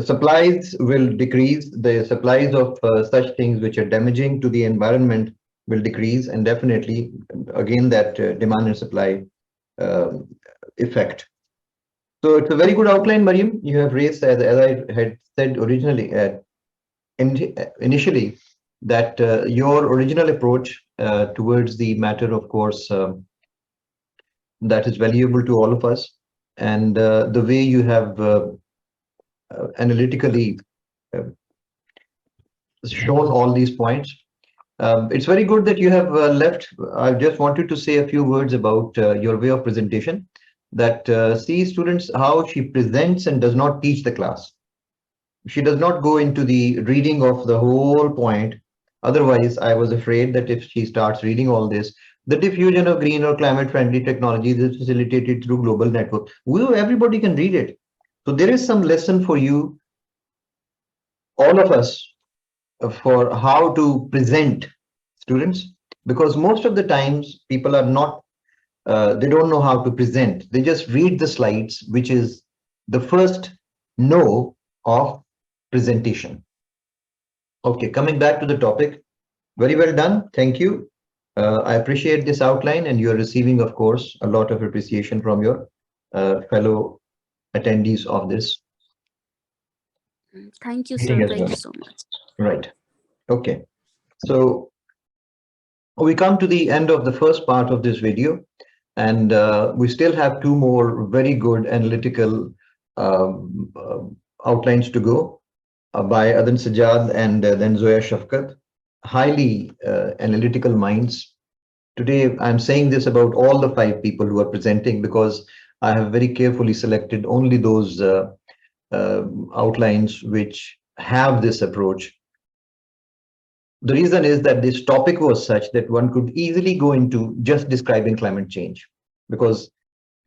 supplies will decrease. The supplies of such things which are damaging to the environment will decrease, and definitely again that demand and supply um, effect. So it's a very good outline, Mariam. You have raised, as I had said originally, initially, that your original approach towards the matter, of course, that is valuable to all of us, and the way you have analytically uh, shown all these points. It's very good that you have left. I just wanted to say a few words about your way of presentation. That see students how she presents and does not teach the class. She does not go into the reading of the whole point. Otherwise, I was afraid that if she starts reading all this, the diffusion of green or climate friendly technologies is facilitated through global network. Everybody can read it. So there is some lesson for you, all of us, for how to present students, because most of the times people are not, they don't know how to present. They just read the slides, which is the first no of presentation. Okay, coming back to the topic, very well done. Thank you. I appreciate this outline, and you're receiving, of course, a lot of appreciation from your fellow attendees of this Thank you, meeting sir. as Thank well. you so much. Right. Okay. So We come to the end of the first part of this video, and we still have two more very good analytical outlines to go by Adan Sajjad and then Zoya Shafkat, highly analytical minds. Today, I'm saying this about all the 5 people who are presenting because I have very carefully selected only those outlines which have this approach. The reason is that this topic was such that one could easily go into just describing climate change, because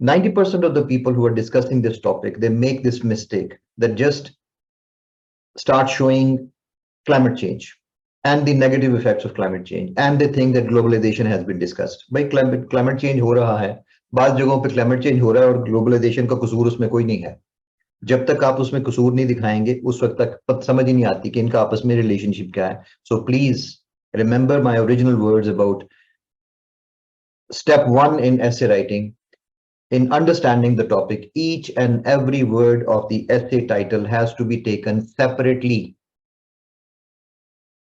90% of the people who are discussing this topic, they make this mistake that just start showing climate change and the negative effects of climate change, and they think that globalization has been discussed. By climate change हो रहा है, बाज़ जगहों पे climate change हो रहा है और globalization का कसूर उसमें कोई नहीं है. जब तक आप उसमें कसूर नहीं दिखाएंगे, उस वक्त तक समझ ही नहीं आती कि इनका आपस में रिलेशनशिप क्या है. So please remember my original words about step 1 in essay writing. In understanding the topic, each and every word of the essay title has to be taken separately.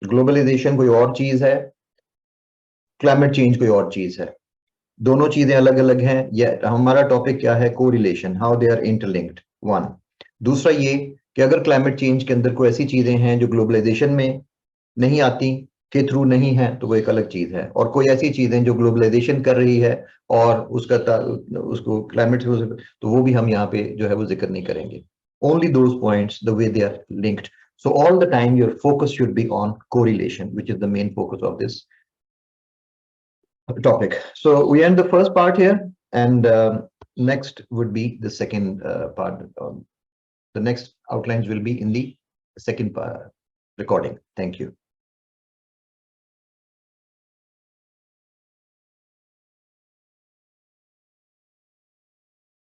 Globalization कोई और चीज है, climate change कोई और चीज है. दोनों चीजें अलग अलग हैं. ये हमारा टॉपिक क्या है? Correlation, how they are interlinked. 1. दूसरा ये कि अगर क्लाइमेट चेंज के अंदर कोई ऐसी चीजें हैं जो ग्लोबलाइजेशन में नहीं आती, के थ्रू नहीं है, तो वो एक अलग चीज है. और कोई ऐसी चीजें जो ग्लोबलाइजेशन कर रही है और उसको क्लाइमेट, तो वो भी हम यहाँ पे जो है वो जिक्र नहीं करेंगे. Only those points, the way they are linked. So all the time your focus should be on correlation, which is the main focus of this topic. So we end the first part here, and next would be the second part. The next outlines will be in the second recording. Thank you.